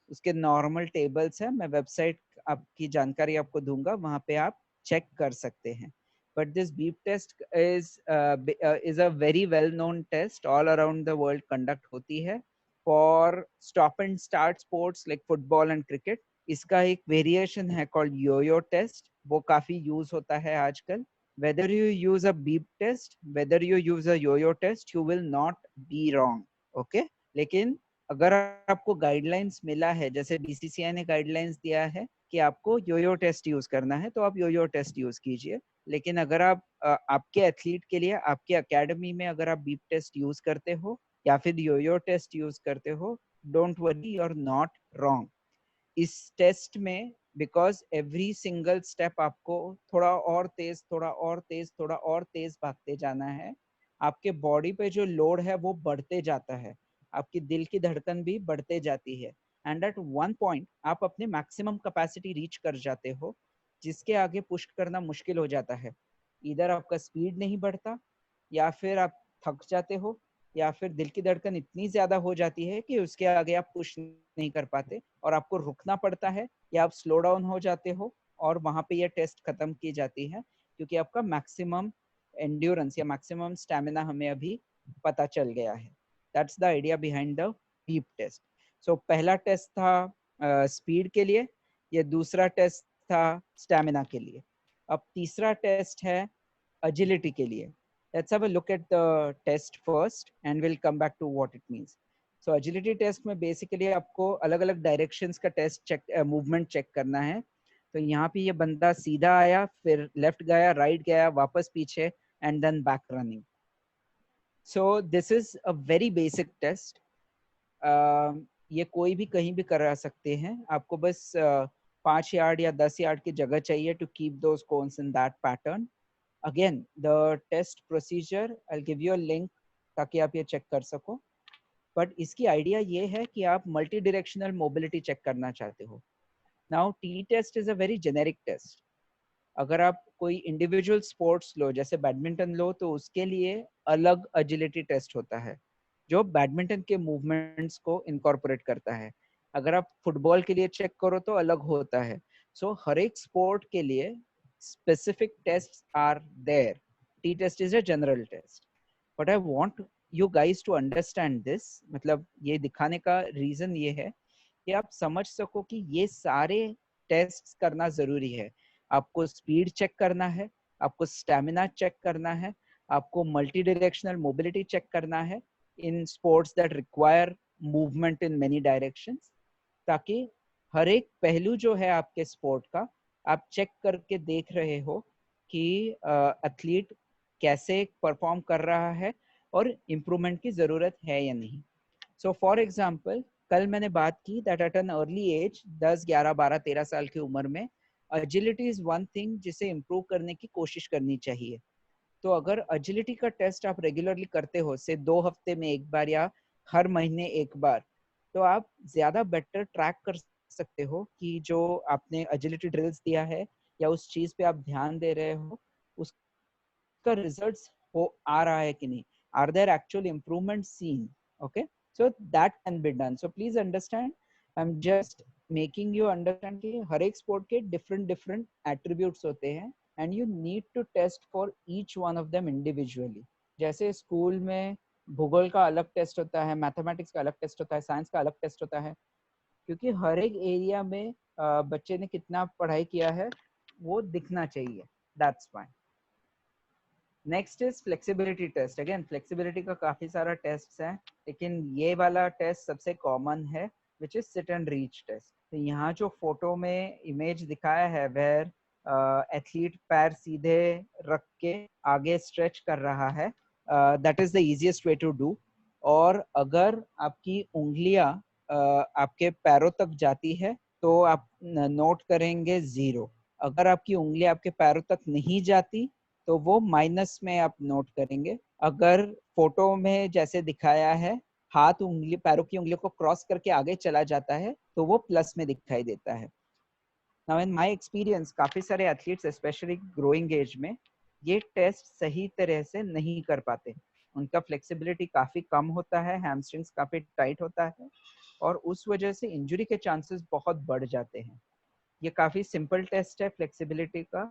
उसके नॉर्मल टेबल्स है, मैं वेबसाइट आपकी जानकारी आपको दूंगा, वहां पे आप चेक कर सकते हैं. But this beep test is a very well known test, all around the world conduct होती है for stop and start sports like football and cricket. इसका एक वेरिएशन है कॉल्ड यो टेस्ट, वो काफी यूज होता है आजकल. Whether you use a beep test, whether you use a yo-yo test, you will not be wrong. Okay? लेकिन अगर आपको गाइडलाइंस मिला है, जैसे बीसीसीआई ने गाइडलाइंस दिया है कि आपको योयो टेस्ट यूज करना है, तो आप योयो टेस्ट यूज कीजिए। लेकिन अगर आप आपके एथलीट के लिए आपके एकेडमी में अगर आप बीप टेस्ट यूज करते हो या फिर योयो टेस्ट यूज करते हो, don't worry, you are not wrong. इस टेस्ट में बिकॉज एवरी सिंगल स्टेप आपको थोड़ा और तेज, थोड़ा और तेज, थोड़ा और तेज भागते जाना है। आपके बॉडी पे जो लोड है वो बढ़ते जाता है, आपकी दिल की धड़कन भी बढ़ते जाती है, एंड एट वन पॉइंट आप अपने मैक्सिमम कैपेसिटी रीच कर जाते हो, जिसके आगे पुश करना मुश्किल हो जाता है। इधर आपका स्पीड नहीं बढ़ता, या फिर आप थक जाते हो, या फिर दिल की धड़कन इतनी ज्यादा हो जाती है कि उसके आगे आप पुश नहीं कर पाते और आपको रुकना पड़ता है, या आप स्लो डाउन हो जाते हो और वहां पे ये टेस्ट खत्म की जाती है, क्योंकि आपका मैक्सिमम एंड्योरेंस या मैक्सिमम स्टैमिना हमें अभी पता चल गया है। That's the idea behind the beep test. So पहला टेस्ट था स्पीड के लिए, ये दूसरा टेस्ट था स्टैमिना के लिए। अब तीसरा टेस्ट है agility के लिए। Let's have a look at the test first and we'll come back to what it means. So agility test में basically आपको अलग अलग directions का test check, movement check करना है। तो यहाँ पे ये बंदा सीधा आया, फिर left गया, right गया, वापस पीछे, and then back running. So this is a very basic test. ये कोई भी कहीं भी करा सकते हैं, आपको बस 5 यार्ड या 10 यार्ड की जगह चाहिए to keep those cones in that pattern. Again, the test procedure, I'll give you a link ताकि आप ये चेक कर सको। बट इसकी आइडिया ये है कि आप मल्टी डायरेक्शनल मोबिलिटी चेक करना चाहते हो। Now T test is a very generic test. अगर आप कोई इंडिविजुअल स्पोर्ट्स लो, जैसे बैडमिंटन लो, तो उसके लिए अलग एजिलिटी टेस्ट होता है जो बैडमिंटन के मूवमेंट्स को इनकॉर्पोरेट करता है। अगर आप फुटबॉल के लिए चेक करो तो अलग होता है। सो हर एक स्पोर्ट के लिए specific tests are there. T-test is a general test. But I want you guys to understand this. मतलब ये दिखाने का रीजन ये है कि आप समझ सको कि ये सारे टेस्ट करना जरूरी है। आपको स्पीड चेक करना है, आपको स्टैमिना चेक करना है, आपको मल्टी डायरेक्शनल मोबिलिटी चेक करना है in sports that require movement in many directions, ताकि हर एक पहलू जो है आपके स्पोर्ट का आप चेक करके देख रहे हो कि एथलीट कैसे परफॉर्म कर रहा है और इम्प्रूवमेंट की जरूरत है या नहीं। सो फॉर एग्जांपल, कल मैंने बात की that at an early age 10, 11, 12, 13 साल की उम्र में एजिलिटी इज वन थिंग जिसे इम्प्रूव करने की कोशिश करनी चाहिए। तो अगर एजिलिटी का टेस्ट आप रेगुलरली करते हो, से 2 हफ्ते में एक बार या हर महीने एक बार, तो आप ज्यादा बेटर ट्रैक कर सकते हो कि जो आपने एजिलिटी ड्रिल्स दिया है या उस चीज पे आप ध्यान दे रहे हो उसका रिजल्ट्स हो आ रहा है कि नहीं, are there actual improvement seen. Okay, so that can be done. So please understand, I am just making you understand कि हर एक स्पोर्ट के डिफरेंट डिफरेंट एट्रीब्यूट्स होते हैं and you need to test for each one of them individually. जैसे school में भूगोल का अलग टेस्ट होता है, मैथमेटिक्स का अलग टेस्ट होता है, साइंस का अलग टेस्ट होता है, क्योंकि हर एक एरिया में बच्चे ने कितना पढ़ाई किया है वो दिखना चाहिए। That's fine. Next is flexibility test. Again flexibility का काफी सारा टेस्ट है, लेकिन ये वाला टेस्ट सबसे कॉमन है, which is sit and reach test. तो यहाँ जो फोटो में इमेज दिखाया है वेयर एथलीट पैर सीधे रख के आगे स्ट्रेच कर रहा है, that is the easiest way to do. और अगर आपकी उंगलियां आपके पैरों तक जाती है तो आप नोट करेंगे 0। अगर आपकी उंगलियां आपके पैरों तक नहीं जाती तो वो माइनस में आप नोट करेंगे। अगर फोटो में जैसे दिखाया है हाथ उंगली पैरों की उंगलियों को क्रॉस करके आगे चला जाता है तो वो प्लस में दिखाई देता है। Now in my experience, काफी सारे एथलीट्स स्पेशली ग्रोइंग एज में ये टेस्ट सही तरह से नहीं कर पाते। उनका फ्लेक्सिबिलिटी काफी कम होता है, हैमस्ट्रिंग्स काफी टाइट होता है और उस वजह से इंजरी के चांसेस बहुत बढ़ जाते हैं। ये काफी सिंपल टेस्ट है फ्लेक्सिबिलिटी का,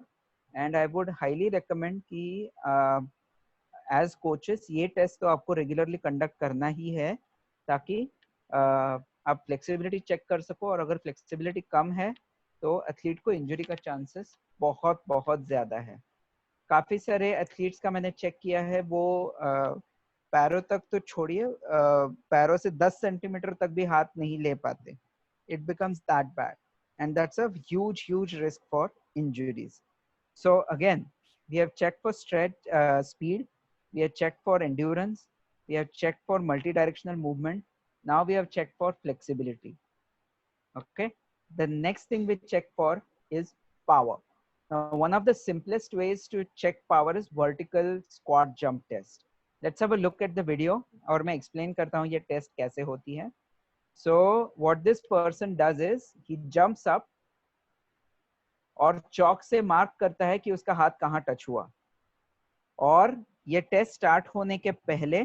and I would highly recommend कि एज कोचेस ये टेस्ट तो आपको रेगुलरली कंडक्ट करना ही है, ताकि आप फ्लेक्सिबिलिटी चेक कर सको। और अगर फ्लेक्सिबिलिटी कम है तो एथलीट को इंजरी का चांसेस बहुत बहुत ज्यादा है। काफी सारे एथलीट्स का मैंने चेक किया है, वो पैरों तक तो छोड़िए, पैरों से 10 सेंटीमीटर तक भी हाथ नहीं ले पाते. It becomes that bad, and that's a huge risk for injuries. So again, we have checked for speed, we have checked for endurance, we have checked for multi-directional movement. Now we have checked for flexibility. Okay, the next thing we check for is power. Now, one of the simplest ways to check power is vertical squat jump test. Let's have a look at the video और मैं explain करता हूँ ये test कैसे होती है. So what this person does is he jumps up और चौक से मार्क करता है कि उसका हाथ कहाँ टच हुआ. और ये टेस्ट स्टार्ट होने के पहले,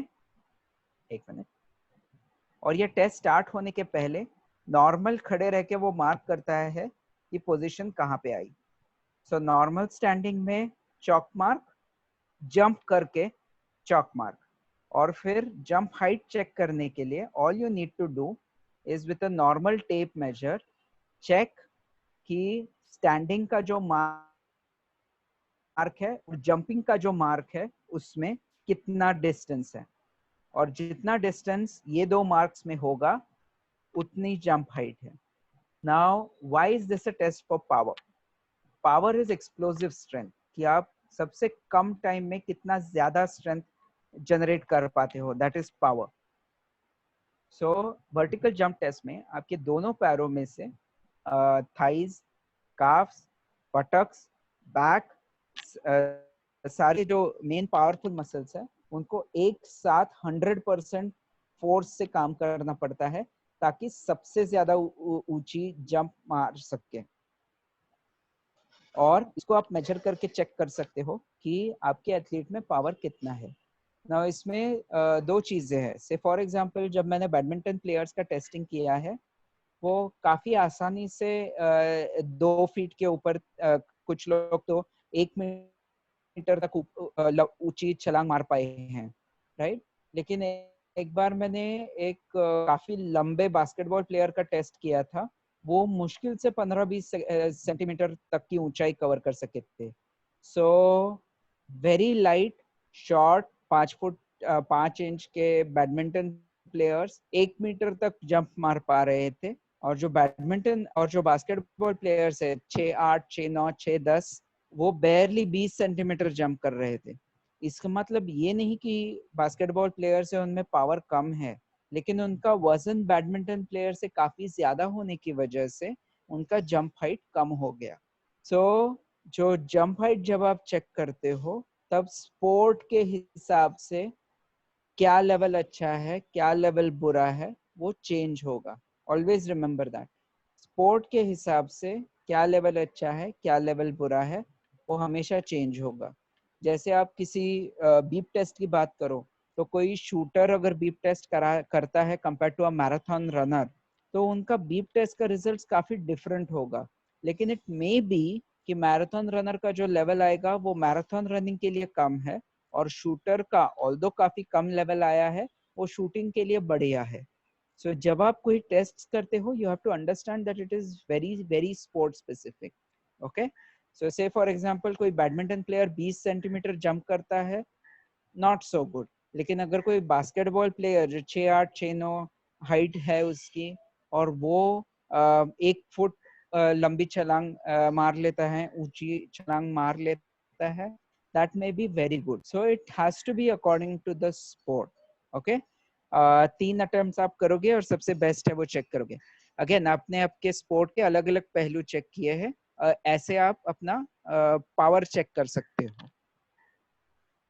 एक मिनट, और ये टेस्ट स्टार्ट होने के पहले नॉर्मल खड़े रह के वो मार्क करता है कि पोजीशन कहाँ पे आई. सो नॉर्मल स्टैंडिंग में चौक मार्क, जंप करके चौक मार्क, और फिर जंप हाइट चेक करने के लिए all you need to do is with a normal tape measure check कि स्टैंडिंग का जो मार्क है और जंपिंग का जो मार्क है उसमें कितना डिस्टेंस है, और जितना डिस्टेंस ये दो मार्क्स में होगा उतनी जंप हाइट है. Now why is this a test for power? Power is explosive strength, कि आप सबसे कम टाइम में कितना ज्यादा स्ट्रेंथ जनरेट कर पाते हो, that is power. So vertical jump test में आपके दोनों पैरों में से थाइज, काफ्स, बटक्स, बैक, सारे जो मेन पावरफुल मसल्स है उनको एक साथ 100% फोर्स से काम करना पड़ता है ताकि सबसे ज्यादा ऊंची जंप मार सके. और इसको आप मेजर करके चेक कर सकते हो कि आपके एथलीट में पावर कितना है. ना इसमें दो चीजें हैं. से फॉर एग्जांपल जब मैंने बैडमिंटन प्लेयर्स का टेस्टिंग किया है वो काफी आसानी से 2 फीट के ऊपर, कुछ लोग तो 1 मीटर तक ऊंची छलांग मार पाए हैं, राइट. लेकिन एक बार मैंने एक काफी लंबे बास्केटबॉल प्लेयर का टेस्ट किया था, वो मुश्किल से 15-20 सेंटीमीटर तक की ऊंचाई कवर कर सके थे. So very light short 5 inch के बैडमिंटन प्लेयर्स 1 मीटर तक जंप मार पा रहे थे, और जो बैडमिंटन और जो बास्केटबॉल प्लेयर्स है 6'8", 6'9", 6'10", वो बेयरली 20 सेंटीमीटर जंप कर रहे थे. इसका मतलब ये नहीं कि बास्केटबॉल प्लेयर्स है उनमें पावर कम है, लेकिन उनका वजन बैडमिंटन प्लेयर से काफी ज्यादा होने की वजह से उनका जंप हाइट कम हो गया. सो जो जंप हाइट जब आप चेक करते हो तब स्पोर्ट के हिसाब से क्या लेवल अच्छा है, क्या लेवल बुरा है, वो चेंज होगा. Always remember that. स्पोर्ट के हिसाब से क्या लेवल अच्छा है, क्या लेवल बुरा है, वो हमेशा चेंज होगा. जैसे आप किसी बीप टेस्ट की बात करो तो कोई शूटर अगर बीप टेस्ट करता है compare to a marathon runner, तो उनका बीप टेस्ट का रिजल्ट काफी डिफरेंट होगा. लेकिन इट मे बी कि मैराथन रनर का जो लेवल आएगा वो मैराथन रनिंग के लिए कम है, और शूटर का ऑल्दो काफी कम लेवल आया है वो शूटिंग के लिए बढ़िया है. सो जब आप कोई टेस्ट करते हो you have to understand that it is very sport specific. Okay, so say for example कोई बैडमिंटन प्लेयर 20 सेंटीमीटर जंप करता है, नॉट सो गुड. लेकिन अगर कोई बास्केटबॉल प्लेयर जो 6'8", 6'9" हाइट है उसकी, और वो 1 फुट लंबी छलांग मार लेता है, ऊंची छलांग मार लेता है, that may be very good. So it has to be according to the sport. Okay, 3 attempts आप करोगे और सबसे बेस्ट है वो चेक करोगे. अगेन आपने आपके स्पोर्ट के अलग अलग पहलू चेक किए हैं, ऐसे आप अपना पावर चेक कर सकते हो.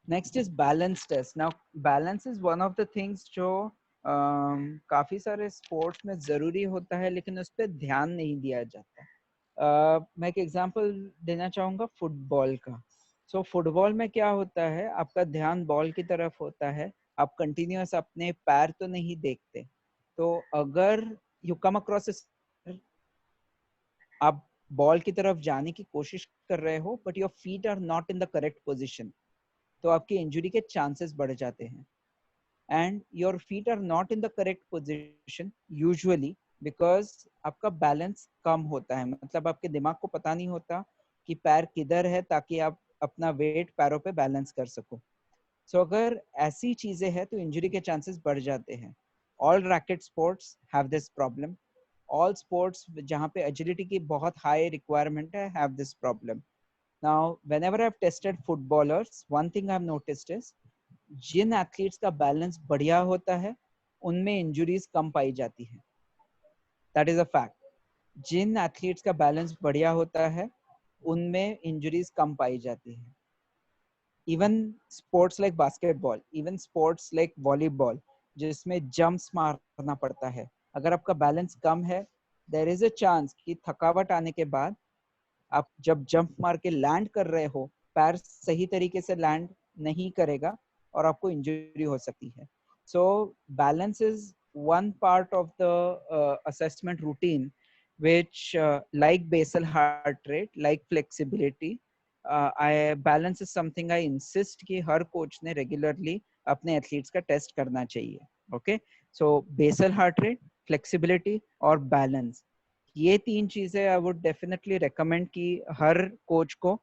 Next is balance test. Now balance is one of the things जो काफी सारे स्पोर्ट्स में जरूरी होता है लेकिन उस पर ध्यान नहीं दिया जाता. मैं एक एग्जांपल देना चाहूंगा फुटबॉल का. सो फुटबॉल में क्या होता है, आपका ध्यान बॉल की तरफ होता है, आप कंटिन्यूअस अपने पैर तो नहीं देखते. तो अगर यू कम अक्रॉस, आप बॉल की तरफ जाने की कोशिश कर रहे हो but your feet are not in the correct position, तो आपकी इंजरी के चांसेस बढ़ जाते हैं. And your feet are not in the correct position usually because आपका बैलेंस कम होता है. मतलब आपके दिमाग को पता नहीं होता कि पैर किधर है ताकि आप अपना वेट पैरों पे बैलेंस कर सको. सो अगर ऐसी चीजें हैं तो इंजरी के चांसेस बढ़ जाते हैं. All racket sports have this problem. All sports जहाँ पे एजिलिटी की बहुत हाई रिक्वायरमेंट है have this problem. Now, whenever I've tested footballers, one thing I've noticed is जिन एथलीट्स का बैलेंस बढ़िया होता है उनमें इंजरीज कम पाई जाती है. That is a fact. जिन एथलीट्स का बैलेंस बढ़िया होता है उनमें इंजरीज कम पाई जाती है. Even sports like basketball, even sports like volleyball जिसमें जंप्स मारना पड़ता है, अगर आपका बैलेंस कम है देयर इज अ चांस कि थकावट आने के बाद आप जब जंप मार के लैंड कर रहे हो पैर सही तरीके से लैंड नहीं करेगा और आपको इंजरी हो सकती है. So balance is one part of the assessment routine which like basal heart rate, like flexibility, balance is something I insist कि हर कोच ने रेगुलरली अपने एथलीट्स का टेस्ट करना चाहिए. ओके, सो बेसल हार्ट रेट, फ्लेक्सिबिलिटी और बैलेंस, ये तीन चीजें आई वुड डेफिनेटली रेकमेंड कि हर कोच को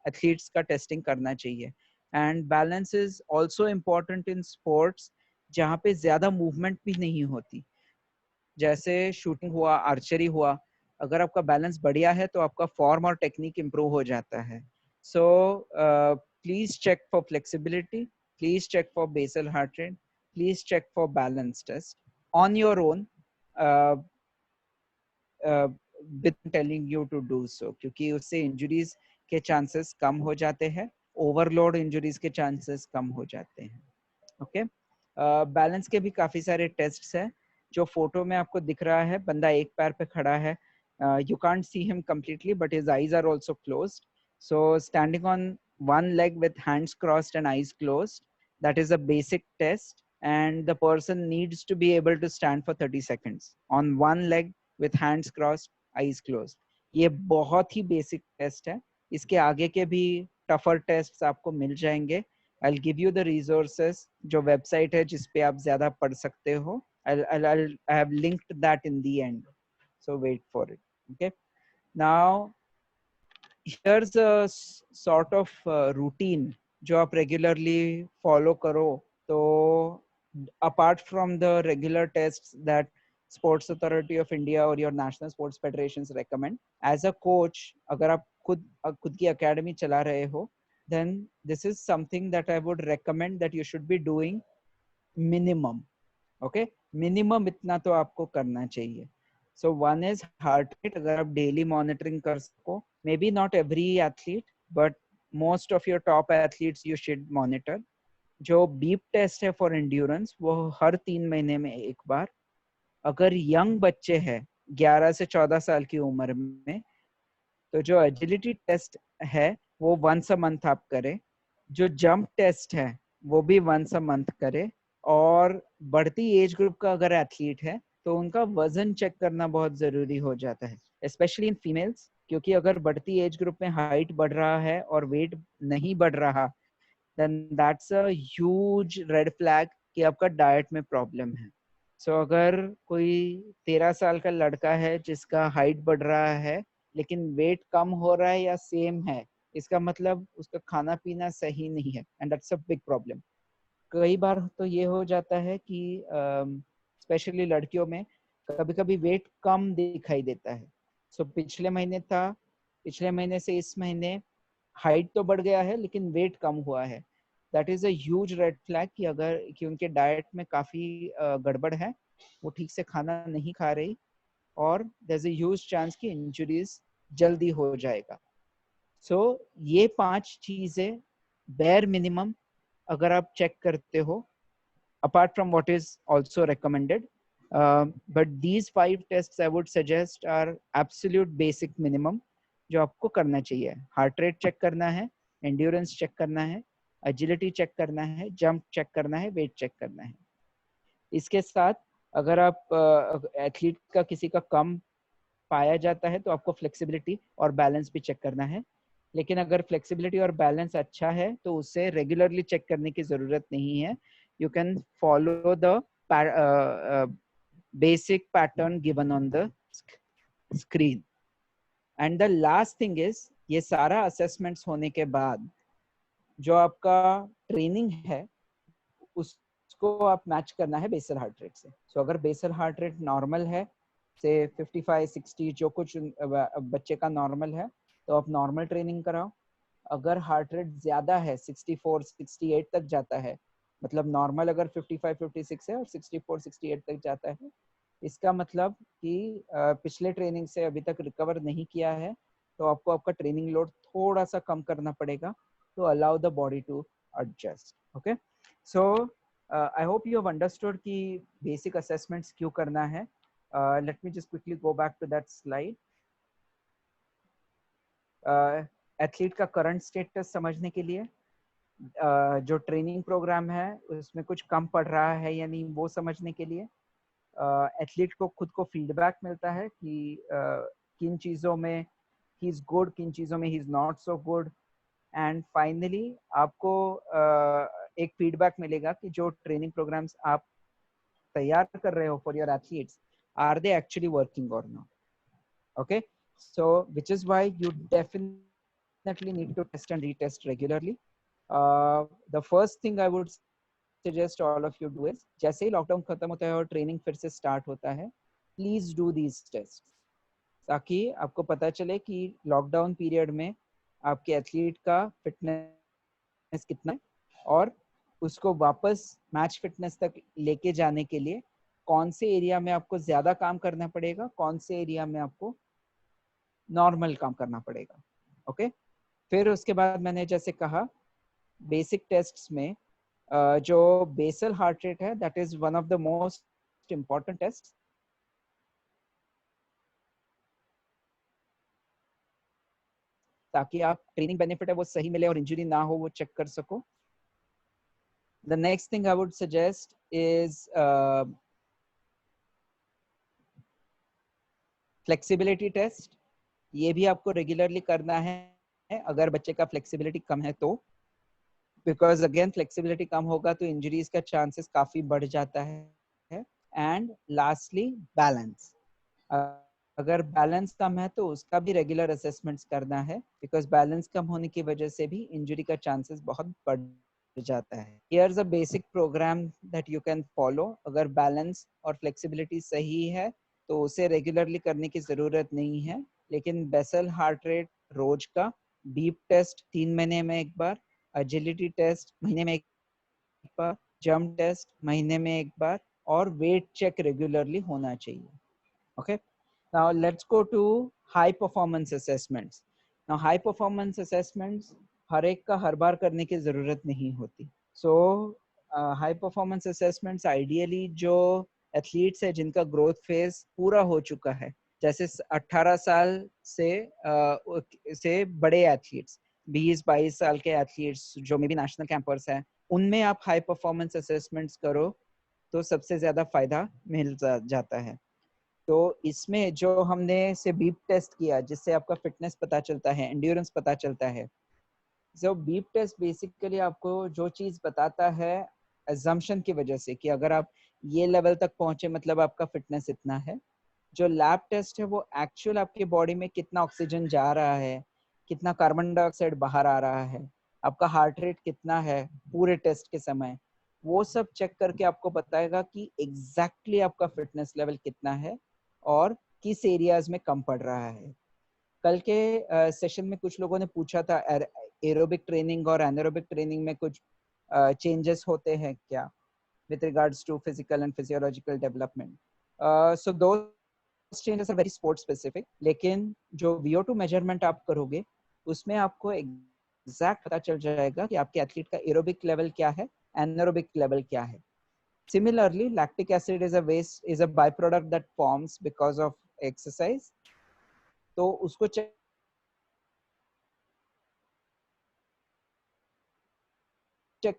एथलीट्स का टेस्टिंग करना चाहिए. And balance is also important in sports जहाँ पे ज्यादा मूवमेंट भी नहीं होती, जैसे शूटिंग हुआ, आर्चरी हुआ. अगर आपका बैलेंस बढ़िया है तो आपका फॉर्म और टेक्निक इम्प्रूव हो जाता है. So please check for flexibility, please check for basal heart rate, please check for balance test on your own with telling you to do so, क्योंकि उससे इंजरीज के चांसेस कम हो जाते हैं, ओवरलोड इंजरीज के चांसेस कम हो जाते हैं. ओके, बैलेंस के भी काफी सारे टेस्ट्स हैं. जो फोटो में आपको दिख रहा है, बंदा एक पैर पे खड़ा है, you can't see him completely but his eyes are also closed. So standing on one leg with hands crossed and eyes closed, that is a basic test, and the person needs to be able to stand for 30 seconds on one leg with hands crossed, eyes closed. ये बहुत ही basic test है. इसके आगे के भी tougher test आपको मिल जाएंगे. I'll give you the resources, जो वेबसाइट है जिस पे आप ज्यादा पढ़ सकते हो. I have linked that in the end, so wait for it. Okay, now here's a sort of routine जो आप regularly follow करो. तो apart from the regular tests that Sports Authority of India or your national sports federations recommend, as a coach अगर आप खुद की academy चला रहे हो, then this is something that I would recommend that you should be doing minimum. Okay, minimum इतना तो आपको करना चाहिए. So one is heart rate. अगर आप daily monitoring कर सको, maybe not every athlete but most of your top athletes you should monitor. जो beep test है for endurance वो हर 3 महीने में एक बार. अगर young बच्चे हैं 11 से 14 साल की उम्र में, तो जो agility test है वो once a month आप करें. जो jump test है वो भी once a month करें. और बढ़ती एज ग्रुप का अगर एथलीट है तो उनका वजन चेक करना बहुत जरूरी हो जाता है, स्पेशली इन फीमेल्स, क्योंकि अगर बढ़ती एज ग्रुप में हाइट बढ़ रहा है और वेट नहीं बढ़ रहा, then that's a huge red flag कि आपका डाइट में प्रॉब्लम है. सो अगर कोई 13 साल का लड़का है जिसका हाइट बढ़ रहा है लेकिन वेट कम हो रहा है या सेम है, इसका मतलब उसका खाना पीना सही नहीं है, and that's a big problem. कई बार तो ये हो जाता है कि स्पेशली लड़कियों में कभी कभी वेट कम दिखाई देता है. सो पिछले महीने से इस महीने हाइट तो बढ़ गया है लेकिन वेट कम हुआ है. That is a huge red flag कि उनके डाइट में काफी गड़बड़ है, वो ठीक से खाना नहीं खा रही और there is a huge chance कि इंजरीज जल्दी हो जाएगा. सो ये 5 चीजें बेयर मिनिमम अगर आप चेक करते हो, apart from what is also recommended, but these 5 tests I would suggest are absolute basic minimum जो आपको करना चाहिए. हार्ट रेट चेक करना है, एंड्योरेंस चेक करना है, एजिलिटी चेक करना है, जंप चेक करना है, वेट चेक करना है. इसके साथ अगर आप एथलीट का किसी का कम पाया जाता है तो आपको फ्लेक्सिबिलिटी और बैलेंस भी चेक करना है. लेकिन अगर फ्लेक्सिबिलिटी और बैलेंस अच्छा है तो उसे रेगुलरली चेक करने की जरूरत नहीं है. You can follow the basic pattern given on the screen. And the last thing is, ये सारा assessments होने के बाद जो आपका ट्रेनिंग है उसको आप मैच करना है बेसल हार्ट रेट से. सो अगर बेसल हार्ट रेट नॉर्मल है, से 55-60 जो कुछ बच्चे का नॉर्मल है, तो आप नॉर्मल ट्रेनिंग कराओ. अगर हार्ट रेट ज्यादा है, 64-68 तक जाता है, मतलब नॉर्मल अगर 55-56 है और 64-68 तक जाता है, इसका मतलब कि पिछले ट्रेनिंग से अभी तक रिकवर नहीं किया है, तो आपको आपका ट्रेनिंग लोड थोड़ा सा कम करना पड़ेगा to allow the body to adjust. Okay, so I hope you have understood कि basic assessments क्यों करना है. Let me just quickly go back to that slide. Athlete का करंट स्टेटस समझने के लिए, जो ट्रेनिंग प्रोग्राम है उसमें कुछ कम पड़ रहा है या नहीं वो समझने के लिए, एथलीट को खुद को फीडबैक मिलता है कि किन चीज़ों में ही इज गुड, किन चीज़ों में he is not so good. And finally आपको एक फीडबैक मिलेगा कि जो ट्रेनिंग प्रोग्राम्स आप तैयार कर रहे हो for your athletes, are they actually working or not. Okay, so which is why you definitely need to test and retest regularly. The first thing I would suggest all of you do is, जैसे ही lockdown खत्म होता है और training फिर से start होता है, please do these test, ताकि आपको पता चले कि लॉकडाउन पीरियड में आपके एथलीट का फिटनेस कितना है और उसको वापस मैच फिटनेस तक लेके जाने के लिए कौन से एरिया में आपको ज्यादा काम करना पड़ेगा, कौन से एरिया में आपको नॉर्मल काम करना पड़ेगा. ओके, फिर उसके बाद मैंने जैसे कहा बेसिक टेस्ट्स में जो बेसल हार्ट रेट है, that is one of the most important test. ताकि आप ट्रेनिंग बेनिफिट है वो सही मिले और इंजरी ना हो वो चेक कर सको. The next thing I would suggest is flexibility test. ये भी आपको रेगुलरली करना है अगर बच्चे का फ्लेक्सिबिलिटी कम है तो, बिकॉज अगेन फ्लेक्सिबिलिटी कम होगा तो इंजरीज का चांसेस काफी बढ़ जाता है. एंड लास्टली बैलेंस, अगर बैलेंस कम है तो उसका भी रेगुलर असेसमेंट्स करना है, बिकॉज बैलेंस कम होने की वजह से भी इंजरी का चांसेस बहुत बढ़ जाता है. Here's a basic program that you can follow. अगर बैलेंस और फ्लेक्सिबिलिटी सही है तो उसे रेगुलरली करने की जरूरत नहीं है, लेकिन बेसल हार्ट रेट रोज का, बीप टेस्ट 3 महीने में एक बार, एजिलिटी टेस्ट महीने में एक बार, जंप टेस्ट महीने में एक बार, और वेट चेक रेगुलरली होना चाहिए. Okay, now let's go to high performance assessments. Now high performance assessments हर एक का हर बार करने की जरूरत नहीं होती. So high performance assessments ideally जो एथलीट्स है जिनका ग्रोथ फेज पूरा हो चुका है, जैसे 18 साल से बड़े एथलीट्स, 20-22 साल के एथलीट्स जो मे बी नेशनल कैंपर्स है, उनमें आप हाई परफॉर्मेंस असेसमेंट्स करो तो सबसे ज्यादा फायदा मिल जाता है. तो इसमें जो हमने से बीप टेस्ट किया जिससे आपका फिटनेस पता चलता है, एंड्योरेंस पता चलता है. जो बीप टेस्ट बेसिकली आपको जो चीज बताता है अजम्पशन की वजह से कि अगर आप ये लेवल तक पहुंचे मतलब आपका फिटनेस इतना है. जो लैब टेस्ट है वो एक्चुअल आपके बॉडी में कितना ऑक्सीजन जा रहा है, कितना कार्बन डाइऑक्साइड बाहर आ रहा है, आपका हार्ट रेट कितना है पूरे टेस्ट के समय, वो सब चेक करके आपको बताएगा कि एग्जैक्टली आपका फिटनेस लेवल कितना है और किस एरियाज में कम पड़ रहा है. कल के सेशन में कुछ लोगों ने पूछा था एरोबिक ट्रेनिंग और एनारोबिक ट्रेनिंग में कुछ चेंजेस होते हैं क्या with regards to physical and physiological development. So those changes are very sport specific. लेकिन जो VO2 measurement आप करोगे उसमें आपको एग्जैक्ट पता चल जाएगा कि आपके एथलीट का एरोबिक लेवल क्या है, एनारोबिक लेवल क्या है. Similarly, lactic acid is a byproduct that forms because of exercise. तो उसको चेक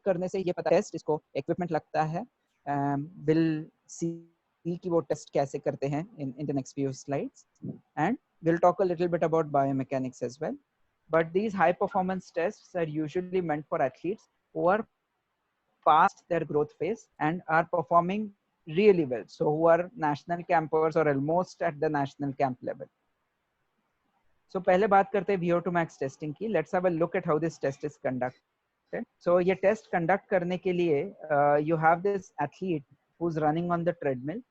करने से ये पता टेस्ट इसको इक्विपमेंट लगता है. विल सी कि वो टेस्ट कैसे करते हैं in the next few slides, and we'll talk a little bit about biomechanics as well. But these high performance tests are usually meant for athletes who are past their growth phase and are performing really well, so who are national campers or almost at the national camp level. So पहले बात करते हैं VO2 max testing की. Let's have a look at how this test is conducted. So ये test conduct करने के लिए you have this athlete who is running on the treadmill,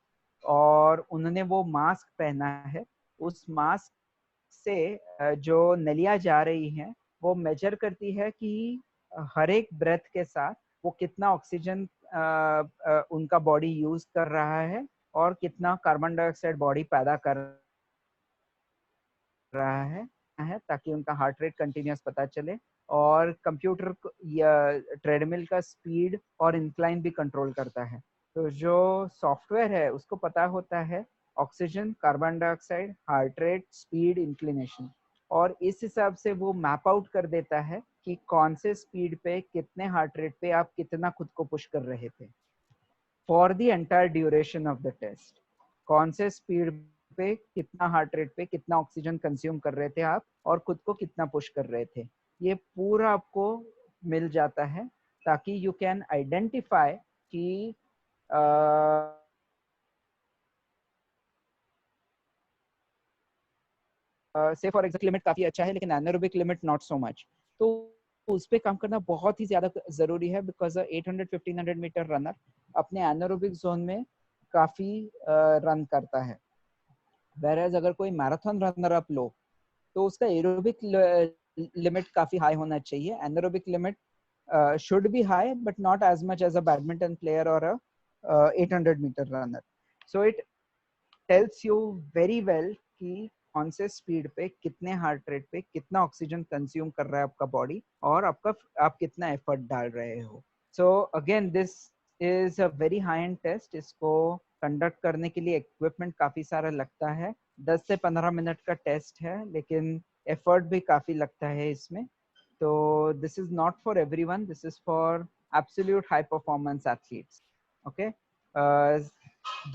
और उन्होंने वो मास्क पहना है. उस मास्क से जो नलियां जा रही हैं वो मेजर करती है कि हर एक ब्रेथ के साथ वो कितना ऑक्सीजन उनका बॉडी यूज कर रहा है और कितना कार्बन डाइऑक्साइड बॉडी पैदा कर रहा है, ताकि उनका हार्ट रेट कंटिन्यूस पता चले. और कंप्यूटर या ट्रेडमिल का स्पीड और इंक्लाइन भी कंट्रोल करता है. तो जो सॉफ्टवेयर है उसको पता होता है oxygen, carbon dioxide, heart rate, speed, inclination, और इस हिसाब से वो मैप आउट कर देता है कि कौन से स्पीड पे, कितने हार्ट रेट पे आप कितना खुद को पुश कर रहे थे for the entire duration of the test. कौन से स्पीड पे, कितना हार्ट रेट पे, कितना ऑक्सीजन कंज्यूम कर रहे थे आप और खुद को कितना पुश कर रहे थे, ये पूरा आपको मिल जाता है, ताकि यू कैन आइडेंटिफाई कि से फॉर एग्जाम्पल लिमिट काफी अच्छा है लेकिन anaerobic limit not so much, तो उस पर काम करना बहुत ही ज्यादा जरूरी है. बिकॉज 800-1500 मीटर रनर अपने एनारोबिक जोन में काफी रन करता है. whereas अगर कोई मैराथन रनर आप लो तो उसका एरोबिक लिमिट काफी हाई होना चाहिए. Anaerobic limit should be high but not as much as a badminton player or a 800 meter runner. So it tells you very well कि कौन से स्पीड पे, कितने हार्ट रेट पे, कितना ऑक्सीजन कंज्यूम कर रहा है आपका बॉडी और आप कितना एफर्ट डाल रहे हो. So again this is a very high end test. इसको कंडक्ट करने के लिए इक्विपमेंट काफी सारा लगता है. 10 से 15 मिनट का टेस्ट है लेकिन एफर्ट भी काफी लगता है इसमें. तो this is not for everyone. This is for absolute high performance athletes. Okay.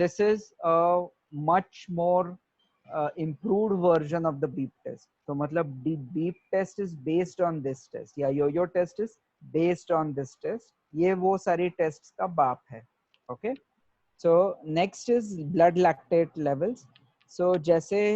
This is a much more improved version of the beep test. So matlab the beep test is based on this test. Yeah, yo-yo test is based on this test. ये वो सारी tests का बाप है. Okay. So next is blood lactate levels. So जैसे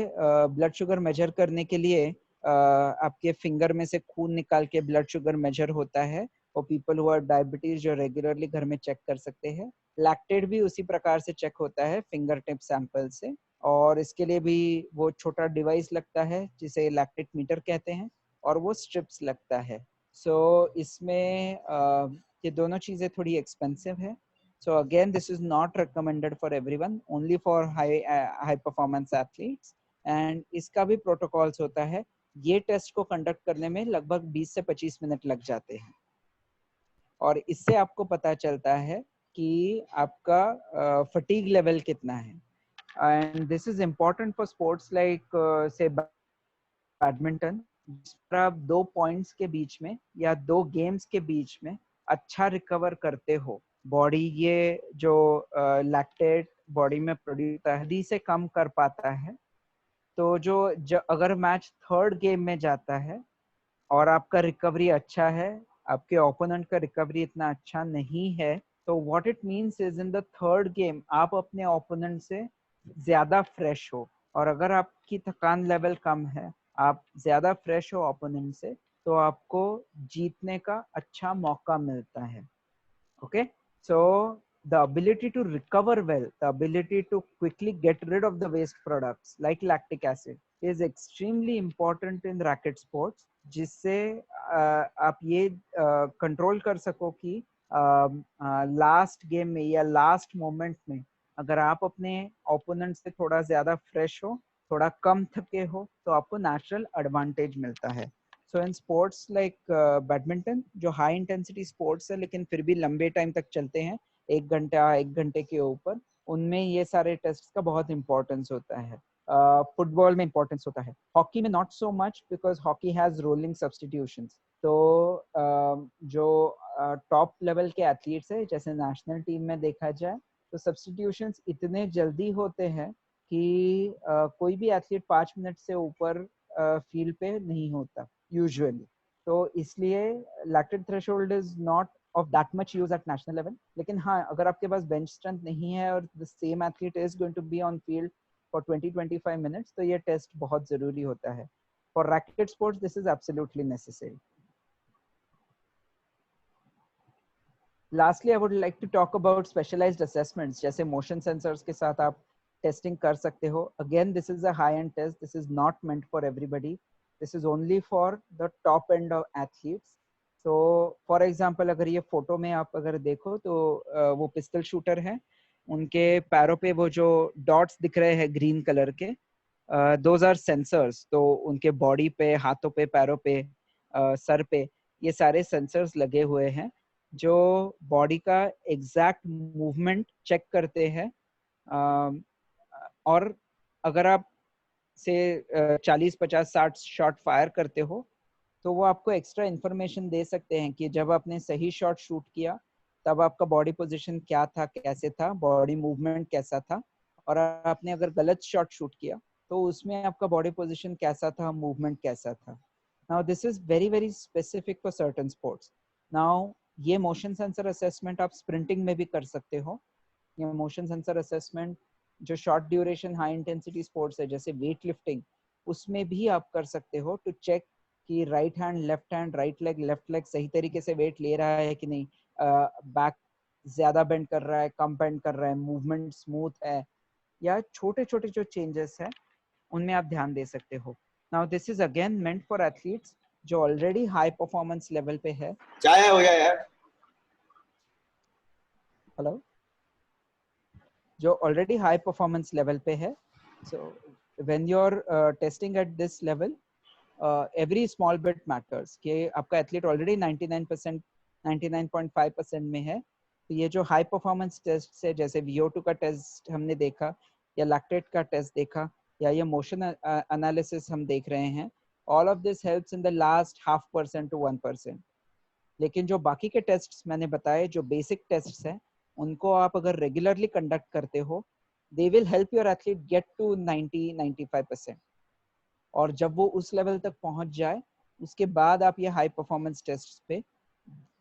blood sugar measure करने के लिए आपके फिंगर में से खून निकाल के ब्लड शुगर मेजर होता है, और पीपल हु आर डायबिटीज जो रेगुलरली घर में चेक कर सकते हैं. लैक्टेट भी उसी प्रकार से चेक होता है फिंगर टिप सैंपल से, और इसके लिए भी वो छोटा डिवाइस लगता है जिसे लैक्टेट मीटर कहते हैं, और वो स्ट्रिप्स लगता है. सो इसमें ये दोनों चीजें थोड़ी एक्सपेंसिव है. So again, this is not recommended for everyone, only for high performance athletes. And इसका भी protocols होता है. ये टेस्ट को कंडक्ट करने में लगभग 20 से 25 मिनट लग जाते हैं, और इससे आपको पता चलता है कि आपका फटीग लेवल कितना है. And this is important for sports like से बैडमिंटन, जिस पर आप 2 पॉइंट्स के बीच में या 2 गेम्स के बीच में अच्छा रिकवर करते हो. बॉडी ये जो लैक्टेट बॉडी में प्रोड्यूस होता है से कम कर पाता है. तो जो अगर मैच थर्ड गेम में जाता है और आपका रिकवरी अच्छा है, आपके ओपोनेंट का रिकवरी इतना अच्छा नहीं है, तो what it means is in the third game आप अपने ओपोनेंट से ज्यादा फ्रेश हो. और अगर आपकी थकान लेवल कम है, आप ज्यादा फ्रेश हो ओपोनेंट से, तो आपको जीतने का अच्छा मौका मिलता है. Okay. So the ability to recover well, the ability to quickly get rid of the waste products like lactic acid is extremely important in racket sports, जिससे आप ये कंट्रोल कर सको कि लास्ट गेम में या लास्ट मोमेंट में अगर आप अपने ओपोनेंट से थोड़ा ज्यादा फ्रेश हो, थोड़ा कम थके हो, तो आपको नेचुरल एडवांटेज मिलता है. सो इन स्पोर्ट्स लाइक बैडमिंटन जो हाई इंटेंसिटी स्पोर्ट्स है लेकिन फिर भी लंबे टाइम तक चलते हैं, 1 घंटे के ऊपर, उनमें ये सारे टेस्ट का बहुत इंपॉर्टेंस होता है. फुटबॉल में इंपॉर्टेंस होता है. हॉकी में not so much because hockey has rolling substitutions. तो जो टॉप लेवल के एथलीट्स है, जैसे नेशनल टीम में देखा जाए, तो सब्स्टिट्यूशंस इतने जल्दी होते हैं कि कोई भी एथलीट 5 मिनट से ऊपर फील्ड पे नहीं होता यूजुअली. तो इसलिए lactate threshold is not of that much use at national level. लेकिन हाँ, अगर आपके पास bench strength नहीं है और the same athlete is going to be on field for 20-25 minutes, तो ये टेस्ट बहुत जरूरी होता है. For racket sports, this is absolutely necessary. Lastly, I would like to talk about specialized assessments. जैसे motion sensors के साथ आप testing कर सकते हो. Again, this is a high-end test. This is not meant for everybody. This is only for the top end of athletes. So, for example, अगर ये photo में आप अगर देखो तो वो पिस्टल शूटर है. उनके पैरों पे वो जो डॉट्स दिख रहे हैं ग्रीन कलर के, those are sensors. तो उनके बॉडी पे, हाथों पे, पैरों पे, सर पे ये सारे सेंसर्स लगे हुए हैं जो बॉडी का एग्जैक्ट मूवमेंट चेक करते हैं. और अगर आप से 40, 50, 60 शॉट फायर करते हो तो वो आपको एक्स्ट्रा इन्फॉर्मेशन दे सकते हैं कि जब आपने सही शॉट शूट किया तब आपका बॉडी पोजीशन क्या था, कैसे था, बॉडी मूवमेंट कैसा था, और आपने अगर गलत शॉट शूट किया तो उसमें आपका बॉडी पोजीशन कैसा था, मूवमेंट कैसा था. Now this is very very specific for certain sports. Now ये मोशन सेंसर असेसमेंट आप स्प्रिंटिंग में भी कर सकते हो. ये मोशन सेंसर असेसमेंट जो short duration high intensity sports है जैसे वेट लिफ्टिंग, उसमें भी आप कर सकते हो टू चेक कि राइट हैंड, लेफ्ट लेग सही तरीके से वेट ले रहा है कि नहीं, बैक ज्यादा बेंड कर रहा है, कम बेंड कर रहा है, मूवमेंट स्मूथ है, या छोटे छोटे जो चेंजेस है उनमें आप ध्यान दे सकते हो. Now this is again meant for athletes जो already high performance level पे है. चाय हो गया यार. Hello? जो already high performance level पे है. So when you're testing at this level, every small bit matters. कि आपका athlete already 99%, 99.5% में है. तो ये जो high performance tests है जैसे VO2 का test हमने देखा या lactate का test देखा या ये मोशन एनालिसिस हम देख रहे हैं, all of this helps in the last 0.5% to 1%. लेकिन जो बाकी के टेस्ट्स मैंने बताए जो बेसिक टेस्ट्स हैं उनको आप अगर रेगुलरली कंडक्ट करते हो, they will help your athlete get to 90-95%. और जब वो उस लेवल तक पहुंच जाए उसके बाद आप ये हाई परफॉर्मेंस टेस्ट्स पे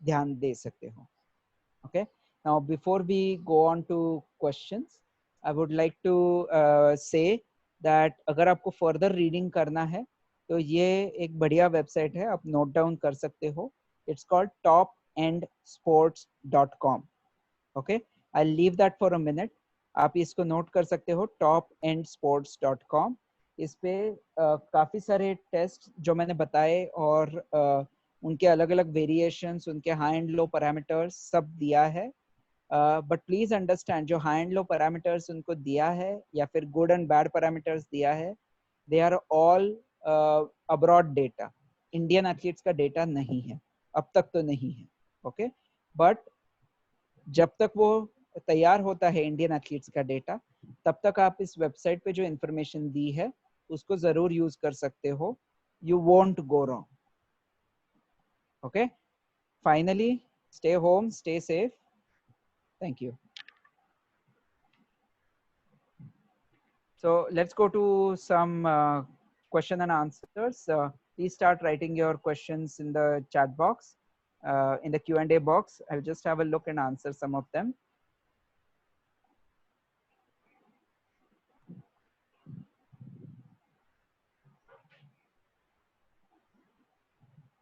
ध्यान दे सकते हो. Okay, now before we go on to questions, I would like to say that अगर आपको फर्दर रीडिंग करना है तो ये एक बढ़िया वेबसाइट है, आप नोट डाउन कर सकते हो. It's called topendsports.com. Okay, I leave that for a minute. आप इसको नोट कर सकते हो, topendsports.com. इस पे काफी सारे टेस्ट जो मैंने बताए और उनके अलग अलग वेरिएशंस, उनके हाई एंड लो पैरामीटर्स सब दिया है. बट प्लीज अंडरस्टैंड जो हाई एंड लो पैरामीटर्स उनको दिया है या फिर गुड एंड बैड पैरामीटर्स दिया है, they are all abroad data. Indian athletes का डेटा नहीं है, अब तक तो नहीं है. ओके, बट जब तक वो तैयार होता है इंडियन एथलीट्स का डेटा, तब तक आप इस वेबसाइट पे जो इंफॉर्मेशन दी है उसको जरूर यूज कर सकते हो. You won't go wrong. Okay, finally stay home, stay safe. Thank you. So let's go to some question and answers. Please start writing your questions in the chat box, in the Q&A box. I'll just have a look and answer some of them.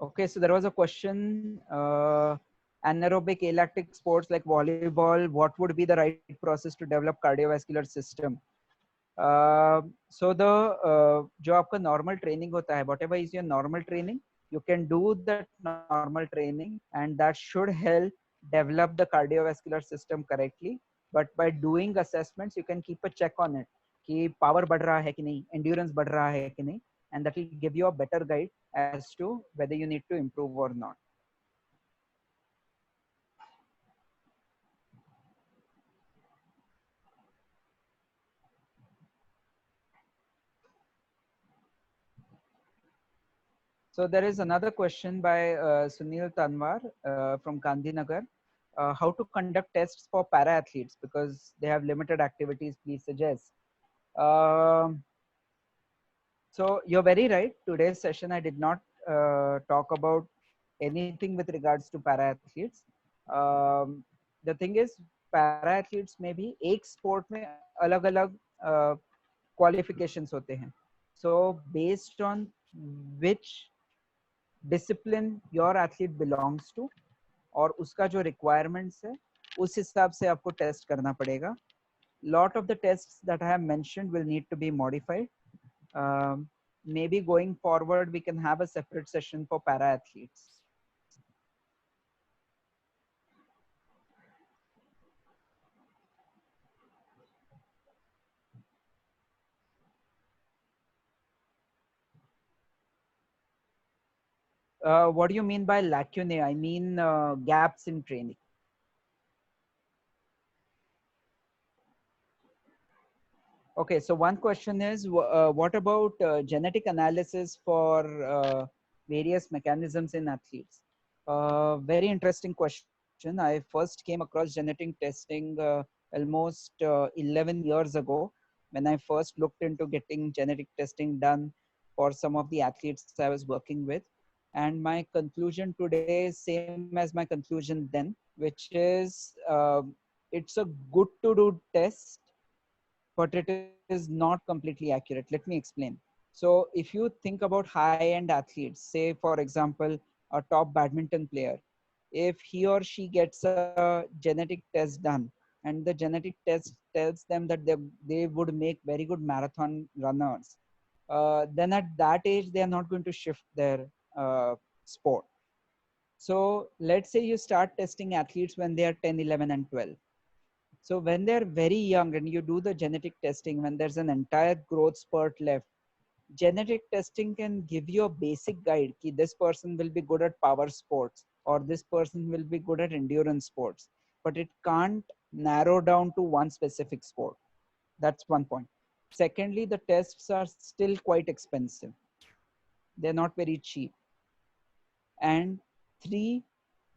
Okay, so there was a question. Anaerobic lactic sports like volleyball, what would be the right process to develop cardiovascular system? So the जो आपका normal training होता है, whatever is your normal training, you can do that normal training and that should help develop the cardiovascular system correctly. But by doing assessments, you can keep a check on it कि power बढ़ रहा है कि नहीं, endurance बढ़ रहा है कि नहीं, and that will give you a better guide as to whether you need to improve or not. So there is another question by Sunil Tanwar from Gandhinagar. How to conduct tests for para athletes because they have limited activities, please suggest. So you're very right. Today's session, I did not talk about anything with regards to para athletes. The thing is, para athletes में भी एक sport में अलग-अलग qualifications होते हैं. So based on which discipline your athlete belongs to, और उसका जो requirements है उस हिसाब से आपको टेस्ट करना पड़ेगा. Lot of the tests that I have mentioned will need to be modified. Maybe going forward we can have a separate session for para athletes. What do you mean by lacunae? I mean gaps in training. Okay, so one question is, what about genetic analysis for various mechanisms in athletes? Very interesting question. I first came across genetic testing almost 11 years ago when I first looked into getting genetic testing done for some of the athletes I was working with. And my conclusion today is same as my conclusion then, which is it's a good to do test, but it is not completely accurate. Let me explain. So if you think about high-end athletes, say for example, a top badminton player, if he or she gets a genetic test done and the genetic test tells them that they would make very good marathon runners, then at that age, they are not going to shift their sport. So let's say you start testing athletes when they are 10, 11, and 12. So when they're very young and you do the genetic testing, when there's an entire growth spurt left, genetic testing can give you a basic guide ki this person will be good at power sports or this person will be good at endurance sports, but it can't narrow down to one specific sport. That's one point. Secondly, the tests are still quite expensive. They're not very cheap. And three,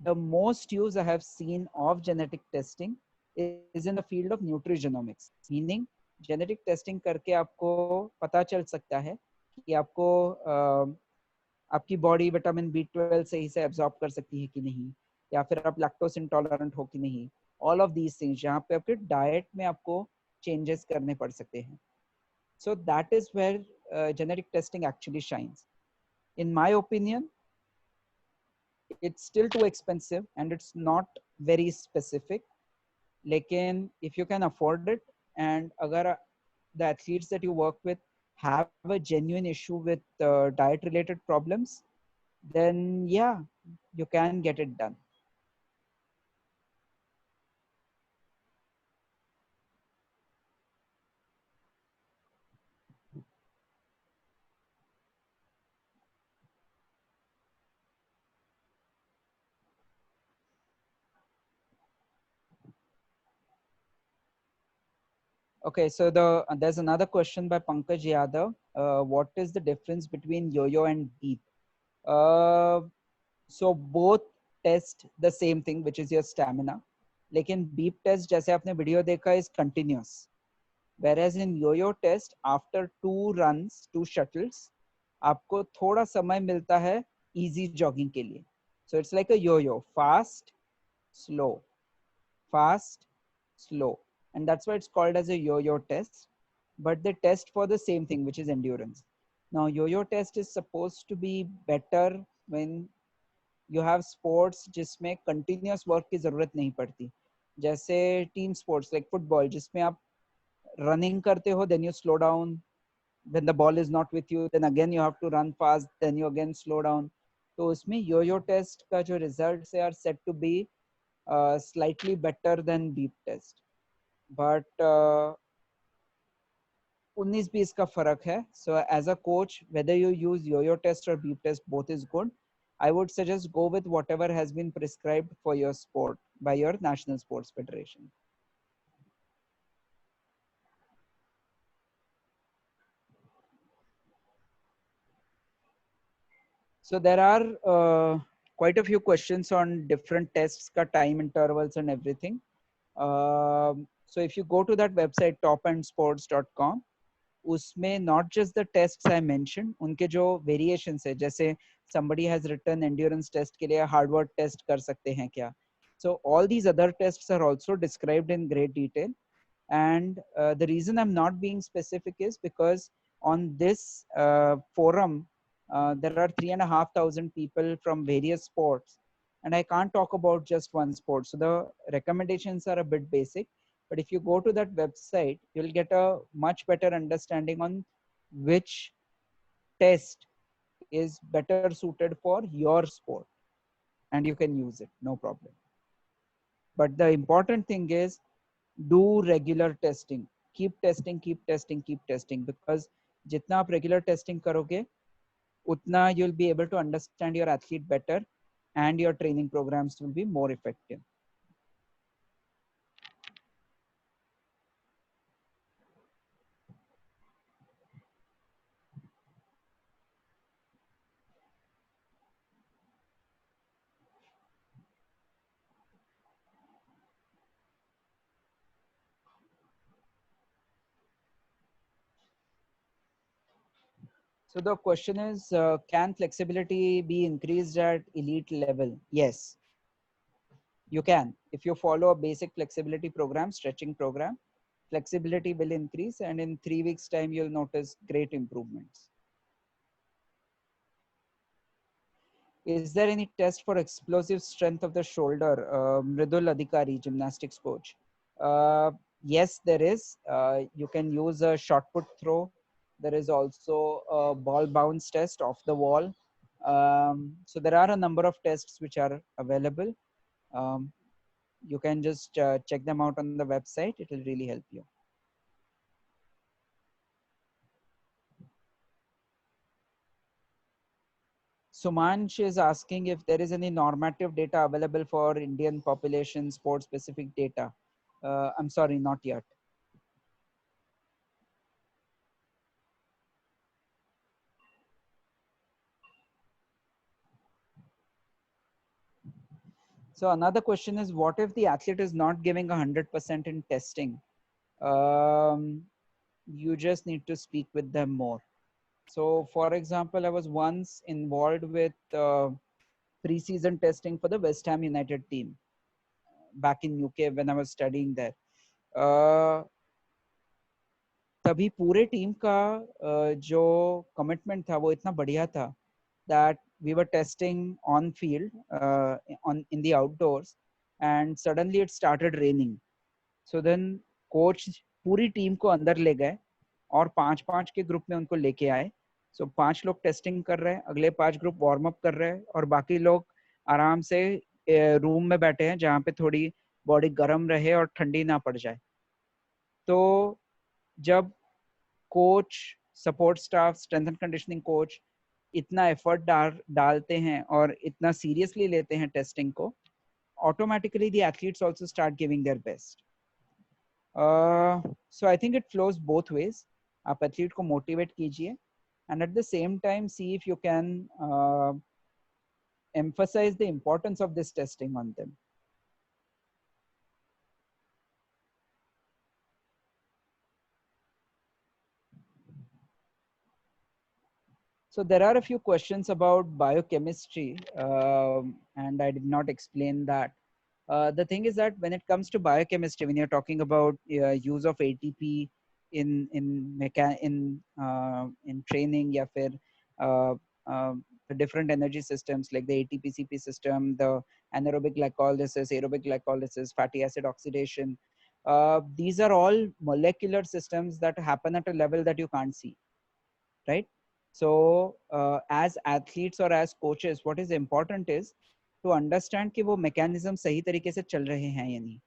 the most use I have seen of genetic testing is in the field of nutrigenomics. Meaning, genetic testing करके आपको पता चल सकता है कि आपको आपकी body vitamin B12 सही से एब्जॉर्ब कर सकती है कि नहीं, या फिर आप लैक्टोज इंटॉलरेंट हो कि नहीं. ऑल ऑफ दीज थिंग्स जहाँ पे आपके डाइट में आपको चेंजेस करने पड़ सकते हैं. So that is where genetic testing actually shines. In my opinion, it's still too expensive and it's not very specific. Lekin if you can afford it, and agar the athletes that you work with have a genuine issue with diet related problems, then yeah, you can get it done. Okay, so there's another question by Pankaj Yadav. What is the difference between yo-yo and beep? So both test the same thing, which is your stamina. लेकिन beep test जैसे आपने video देखा is continuous. Whereas in yo-yo test, after 2 runs, 2 shuttles, आपको थोड़ा समय मिलता है easy jogging के लिए. So it's like a yo-yo, fast, slow, fast, slow. And that's why it's called as a yo-yo test. But they test for the same thing, which is endurance. Now, yo-yo test is supposed to be better when you have sports जिसमें continuous work की जरूरत नहीं पड़ती. जैसे team sports like football, जिसमें आप running करते हो, then you slow down. When the ball is not with you, then again you have to run fast, then you again slow down. तो उसमें yo-yo test का जो results are said to be slightly better than beep test. But 19-20 का फर्क है. So as a coach, whether you use yo-yo test or beep test, both is good. I would suggest go with whatever has been prescribed for your sport by your National Sports Federation. So there are quite a few questions on different tests, ka time intervals and everything. So if you go to that website topendsports.com, उसमें not just the tests I mentioned, उनके जो variations है, जैसे somebody has written endurance test के लिए hardware test कर सकते हैं क्या. So all these other tests are also described in great detail. And the reason I'm not being specific is because on this forum, there are 3,500 people from various sports. And I can't talk about just one sport. So the recommendations are a bit basic, but if you go to that website, you'll get a much better understanding on which test is better suited for your sport, and you can use it, no problem. But the important thing is do regular testing. Keep testing, keep testing, keep testing, because jitna aap regular testing karoge, utna you'll be able to understand your athlete better and your training programs will be more effective. So the question is, can flexibility be increased at elite level? Yes, you can. If you follow a basic flexibility program, stretching program, flexibility will increase, and in 3 weeks time, you'll notice great improvements. Is there any test for explosive strength of the shoulder? Mridul Adhikari, gymnastics coach. Yes, there is. You can use a shot put throw. There is also a ball bounce test off the wall. So there are a number of tests which are available. You can just check them out on the website. It will really help you. Sumansh is asking if there is any normative data available for Indian population sport specific data. I'm sorry, not yet. So another question is, what if the athlete is not giving 100% in testing? You just need to speak with them more. So for example, I was once involved with pre-season testing for the West Ham United team back in UK when I was studying there. तभी पूरे team का जो commitment था वो इतना बढ़िया था that we were testing on field in the outdoors, and suddenly it started raining. So then coach पूरी टीम को अंदर ले गए और 5-5 के ग्रुप में उनको लेके आए. So 5 लोग टेस्टिंग कर रहे हैं, अगले 5 ग्रुप वार्म अप कर रहे हैं और बाकी लोग आराम से रूम में बैठे हैं जहाँ पे थोड़ी बॉडी गर्म रहे और ठंडी ना पड़ जाए. तो जब coach, support staff, strength and conditioning coach इतना एफर्ट डालते हैं और इतना सीरियसली लेते हैं टेस्टिंग को, automatically the athletes also start giving their best. So I think it flows both ways. आप एथलीट को मोटिवेट कीजिए and at the same time see if you can emphasize the importance of this testing on them. So there are a few questions about biochemistry, and I did not explain that. The thing is that when it comes to biochemistry, when you're talking about use of ATP in training, या फिर the different energy systems like the ATP-CP system, the anaerobic glycolysis, aerobic glycolysis, fatty acid oxidation, these are all molecular systems that happen at a level that you can't see, right? So as athletes or as coaches, what is important is to understand कि वो mechanism सही तरीके से चल रहे हैं या नहीं.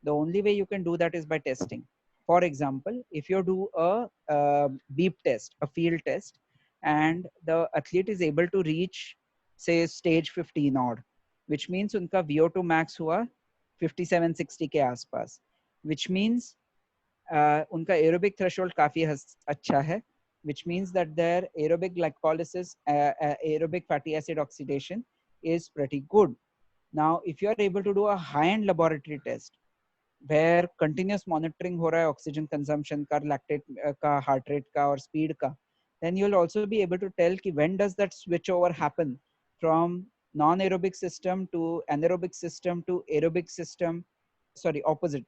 The only way you can do that is by testing. For example, if you do a beep test, a field test, and the athlete is able to reach say stage 15 odd, which means उनका VO2 max हुआ 57-60 के आसपास, which means उनका aerobic threshold काफी अच्छा है, which means that their aerobic glycolysis, aerobic fatty acid oxidation is pretty good. Now, if you are able to do a high-end laboratory test where continuous monitoring हो रहा है oxygen consumption का, lactate का, heart rate का और speed का, then you'll also be able to tell कि when does that switch over happen from non-aerobic system to anaerobic system to aerobic system, sorry, opposite.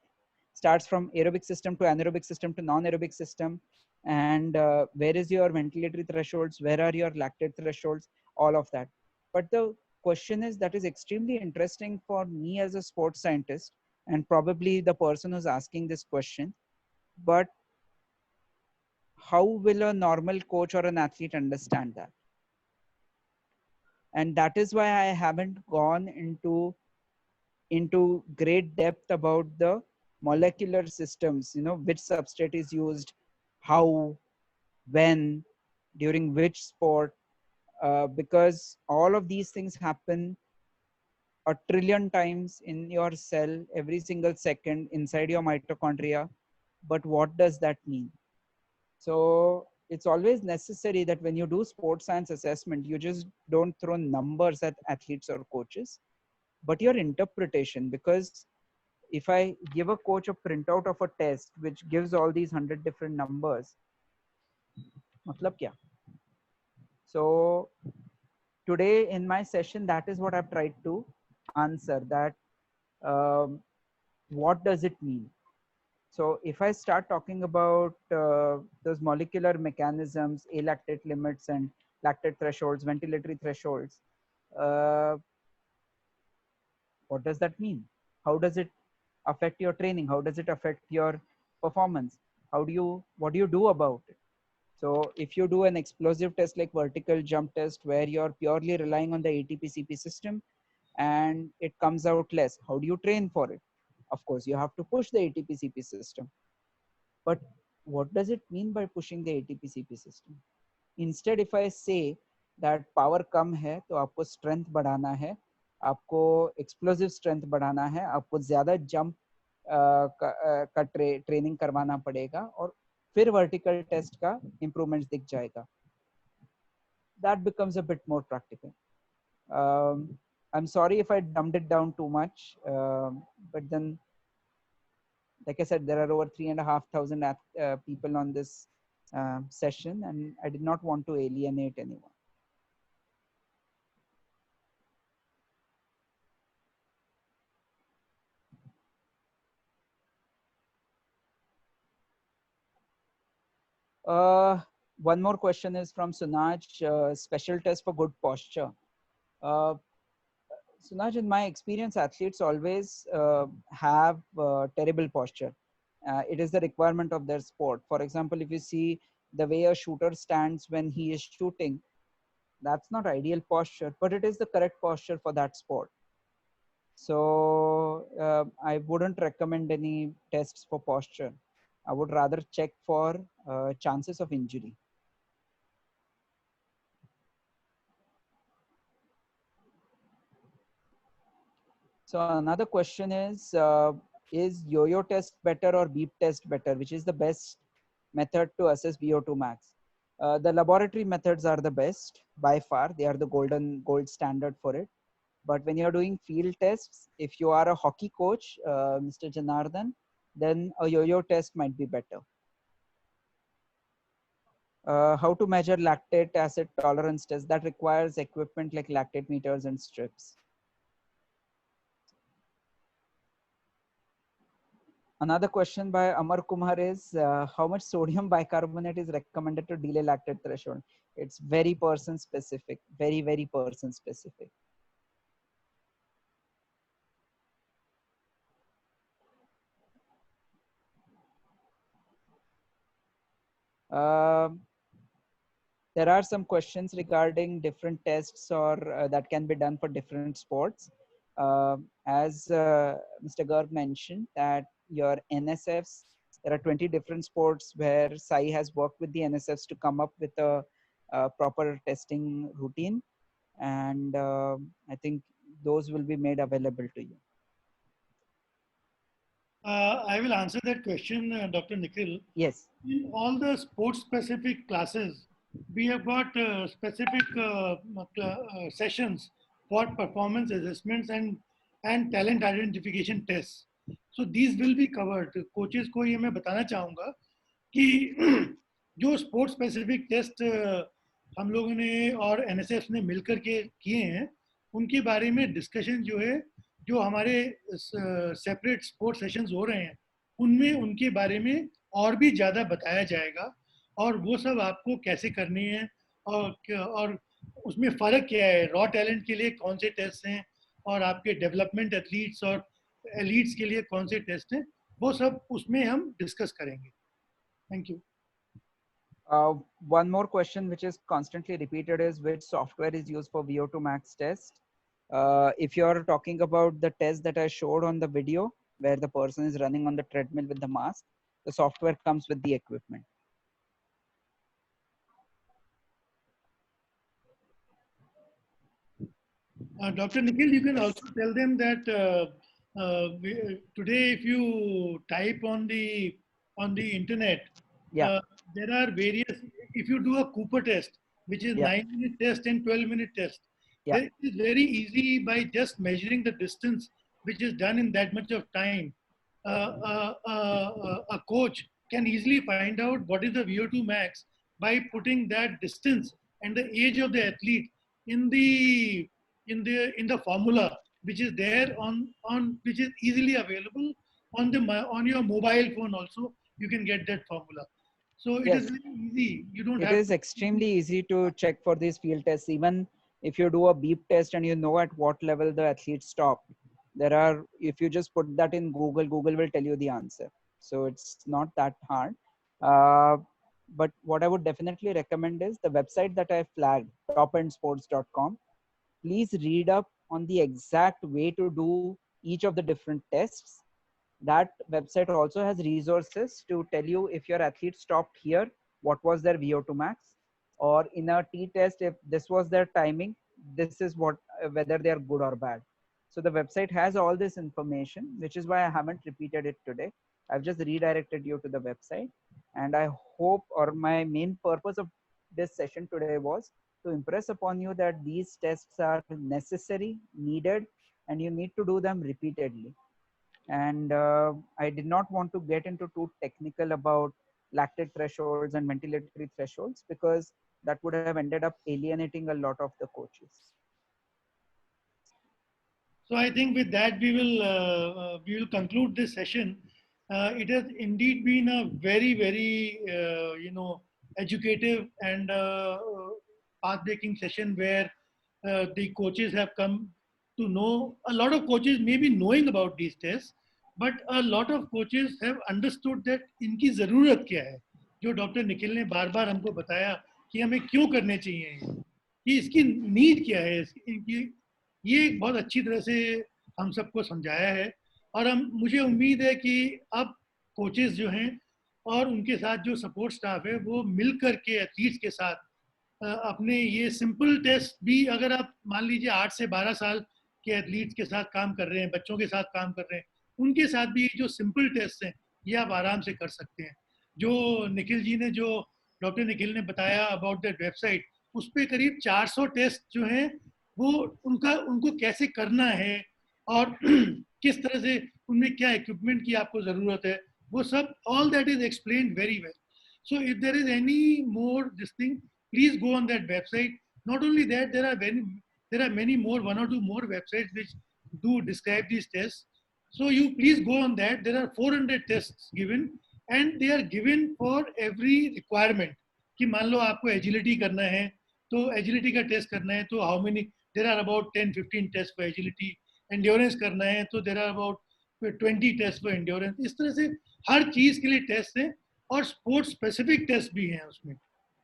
Starts from aerobic system to anaerobic system to non-aerobic system, and where is your ventilatory thresholds, where are your lactate thresholds, all of that. But the question is that is extremely interesting for me as a sports scientist and probably the person who's asking this question. But how will a normal coach or an athlete understand that? And that is why I haven't gone into great depth about the molecular systems, you know, which substrate is used, how, when, during which sport, because all of these things happen a trillion times in your cell every single second inside your mitochondria. But what does that mean? So it's always necessary that when you do sports science assessment, you just don't throw numbers at athletes or coaches, but your interpretation. Because if I give a coach a printout of a test which gives all these 100 different numbers, matlab kya? So today in my session, that is what I've tried to answer, that what does it mean? So if I start talking about those molecular mechanisms, alactate limits and lactate thresholds, ventilatory thresholds, what does that mean? How does it affect your training? How does it affect your performance? What do you do about it? So if you do an explosive test like vertical jump test where you're purely relying on the ATP-CP system and it comes out less, how do you train for it? Of course, you have to push the ATP-CP system. But what does it mean by pushing the ATP-CP system? Instead, if I say that power कम है तो आपको strength बढ़ाना है, आपको explosive strength बढ़ाना है, आपको ज़्यादा jump का ट्रेनिंग करवाना पड़ेगा और फिर vertical test का improvements दिख जाएगा. That becomes a bit more practical. I'm sorry if I dumbed it down too much, but then, like I said, there are over 3,500 people on this session, and I did not want to alienate anyone. One more question is from Sunaj, special test for good posture. Sunaj, in my experience, athletes always have terrible posture. It is the requirement of their sport. For example, if you see the way a shooter stands when he is shooting, that's not ideal posture, but it is the correct posture for that sport. So I wouldn't recommend any tests for posture. I would rather check for chances of injury. So another question is yo-yo test better or beep test better? Which is the best method to assess VO2 max? The laboratory methods are the best by far. They are the gold standard for it. But when you're doing field tests, if you are a hockey coach, Mr. Janardhan, then a yo-yo test might be better. How to measure lactate acid tolerance test? That requires equipment like lactate meters and strips. Another question by Amar Kumar is, how much sodium bicarbonate is recommended to delay lactate threshold? It's very person specific, very, very person specific. There are some questions regarding different tests or that can be done for different sports. As Mr. Garg mentioned, that your NSFs, there are 20 different sports where SAI has worked with the NSFs to come up with a proper testing routine. And I think those will be made available to you. I will answer that question, Dr. Nikhil. Yes. In all the sports-specific classes, we have got specific sessions for performance assessments and talent identification tests. So these will be covered. Coaches को ये मैं बताना चाहूँगा कि जो sports specific test हम लोगों ने और NSF ने मिलकर के किए हैं, उनके बारे में डिस्कशन जो है, जो हमारे सेपरेट स्पोर्ट्स सेशंस हो रहे हैं, उनमें उनके बारे में और भी ज़्यादा बताया जाएगा और वो सब आपको कैसे करनी है और उसमें फ़र्क क्या है, रॉ टैलेंट के लिए कौन से टेस्ट हैं और आपके डेवलपमेंट एथलीट्स और एलीट्स के लिए कौन से टेस्ट हैं, वो सब उसमें हम डिस्कस करेंगे. Thank you. One more question which is constantly repeated is which software is used for VO2 max test. If you're talking about the test that I showed on the video where the person is running on the treadmill with the mask, the software comes with the equipment. Dr. Nikhil, you can also tell them that today, if you type on the internet, Yeah. there are various. If you do a Cooper test, which is Yeah. 9-minute test and 12-minute test, Yeah. it is very easy by just measuring the distance, which is done in that much of time. A coach can easily find out what is the VO2 max by putting that distance and the age of the athlete in the formula, which is there on which is easily available on your mobile phone also. You can get that formula. So it is Yes. very easy. You don't It have is extremely easy to check for these field tests. Even if you do a beep test and you know at what level the athlete stopped, there are, if you just put that in Google, Google will tell you the answer. So it's not that hard. But what I would definitely recommend is the website that I flagged, topendsports.com. Please read up on the exact way to do each of the different tests. That website also has resources to tell you if your athlete stopped here, what was their VO2 max, or in a T test, if this was their timing, this is what, whether they are good or bad. So the website has all this information, which is why I haven't repeated it today. I've just redirected you to the website. And I hope, or my main purpose of this session today was to impress upon you that these tests are necessary, needed, and you need to do them repeatedly. And I did not want to get into too technical about lactate thresholds and ventilatory thresholds because that would have ended up alienating a lot of the coaches. So I think with that we will conclude this session. It has indeed been a very educative and path-breaking session where the coaches have come to know. A lot of coaches may be knowing about these tests, but a lot of coaches have understood that इनकी ज़रूरत क्या है. जो doctor Nikhil ने बार-बार हमको बताया कि हमें क्यों करने चाहिए, कि इसकी नीड क्या है, इनकी ये बहुत अच्छी तरह से हम सबको समझाया है. और मुझे उम्मीद है कि अब कोचेस जो हैं और उनके साथ जो सपोर्ट स्टाफ है वो मिल कर के एथलीट्स के साथ अपने ये सिंपल टेस्ट भी, अगर आप मान लीजिए 8 से 12 साल के एथलीट्स के साथ काम कर रहे हैं, बच्चों के साथ काम कर रहे हैं, उनके साथ भी ये जो सिंपल टेस्ट हैं ये आप आराम से कर सकते हैं. जो निखिल जी ने, जो डॉक्टर निखिल ने बताया अबाउट दैट वेबसाइट, उस पर करीब 400 टेस्ट जो हैं वो उनको कैसे करना है और किस तरह से उनमें क्या इक्विपमेंट की आपको ज़रूरत है, वो सब all that is explained very well. So if there is any more this thing, please go on that website. Not only that, there are many more, 1 or 2 more websites which do describe these tests. So you please go on that. There are 400 tests given, and they are given for every requirement. कि मान लो आपको agility करना है, तो agility का test करना है, तो how many? There are about 10-15 tests for agility. Endurance करना है, तो there are about 20 tests for endurance. इस तरह से हर चीज़ के लिए टेस्ट है और स्पोर्ट्स स्पेसिफिक टेस्ट भी हैं उसमें,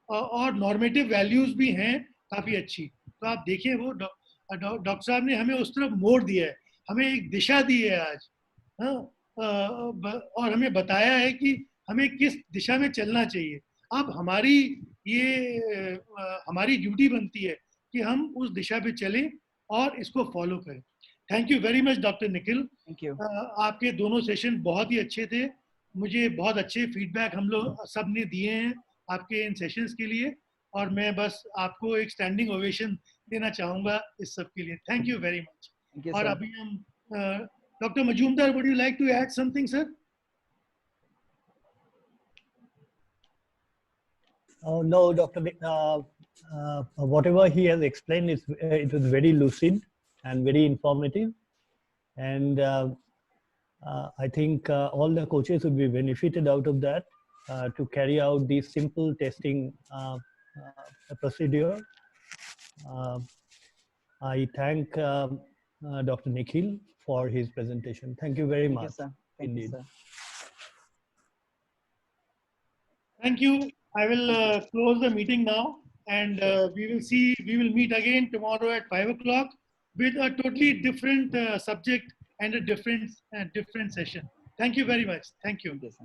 और नॉर्मेटिव वैल्यूज भी हैं काफ़ी अच्छी. तो आप देखिए, वो डॉक्टर साहब ने हमें उस तरफ मोड़ दिया है, हमें एक दिशा दी है आज. हाँ, और हमें बताया है कि हमें किस दिशा में चलना चाहिए. अब हमारी ड्यूटी बनती है कि हम उस दिशा पे चलें और इसको फॉलो करें. Thank you very much doctor Nikhil. Thank you. आपके दोनों सेशन बहुत ही अच्छे थे. मुझे बहुत अच्छे फीडबैक हम लोग सब ने दिए हैं आपके इन सेशंस के लिए, और मैं बस आपको एक स्टैंडिंग ओवेशन देना चाहूँगा इस सब के लिए. Thank you very much. और अभी हम doctor Majumdar, would you like to add something sir? No, Dr. Whatever he has explained, it was very lucid and very informative, and I think all the coaches would be benefited out of that to carry out this simple testing procedure. I thank Dr. Nikhil for his presentation. Thank you very Thank you, much. sir. Thank you, Indeed. sir. Thank you. I will close the meeting now, and we will meet again tomorrow at 5 o'clock with a totally different subject and a different session. Thank you very much. Thank you. Thank you, sir.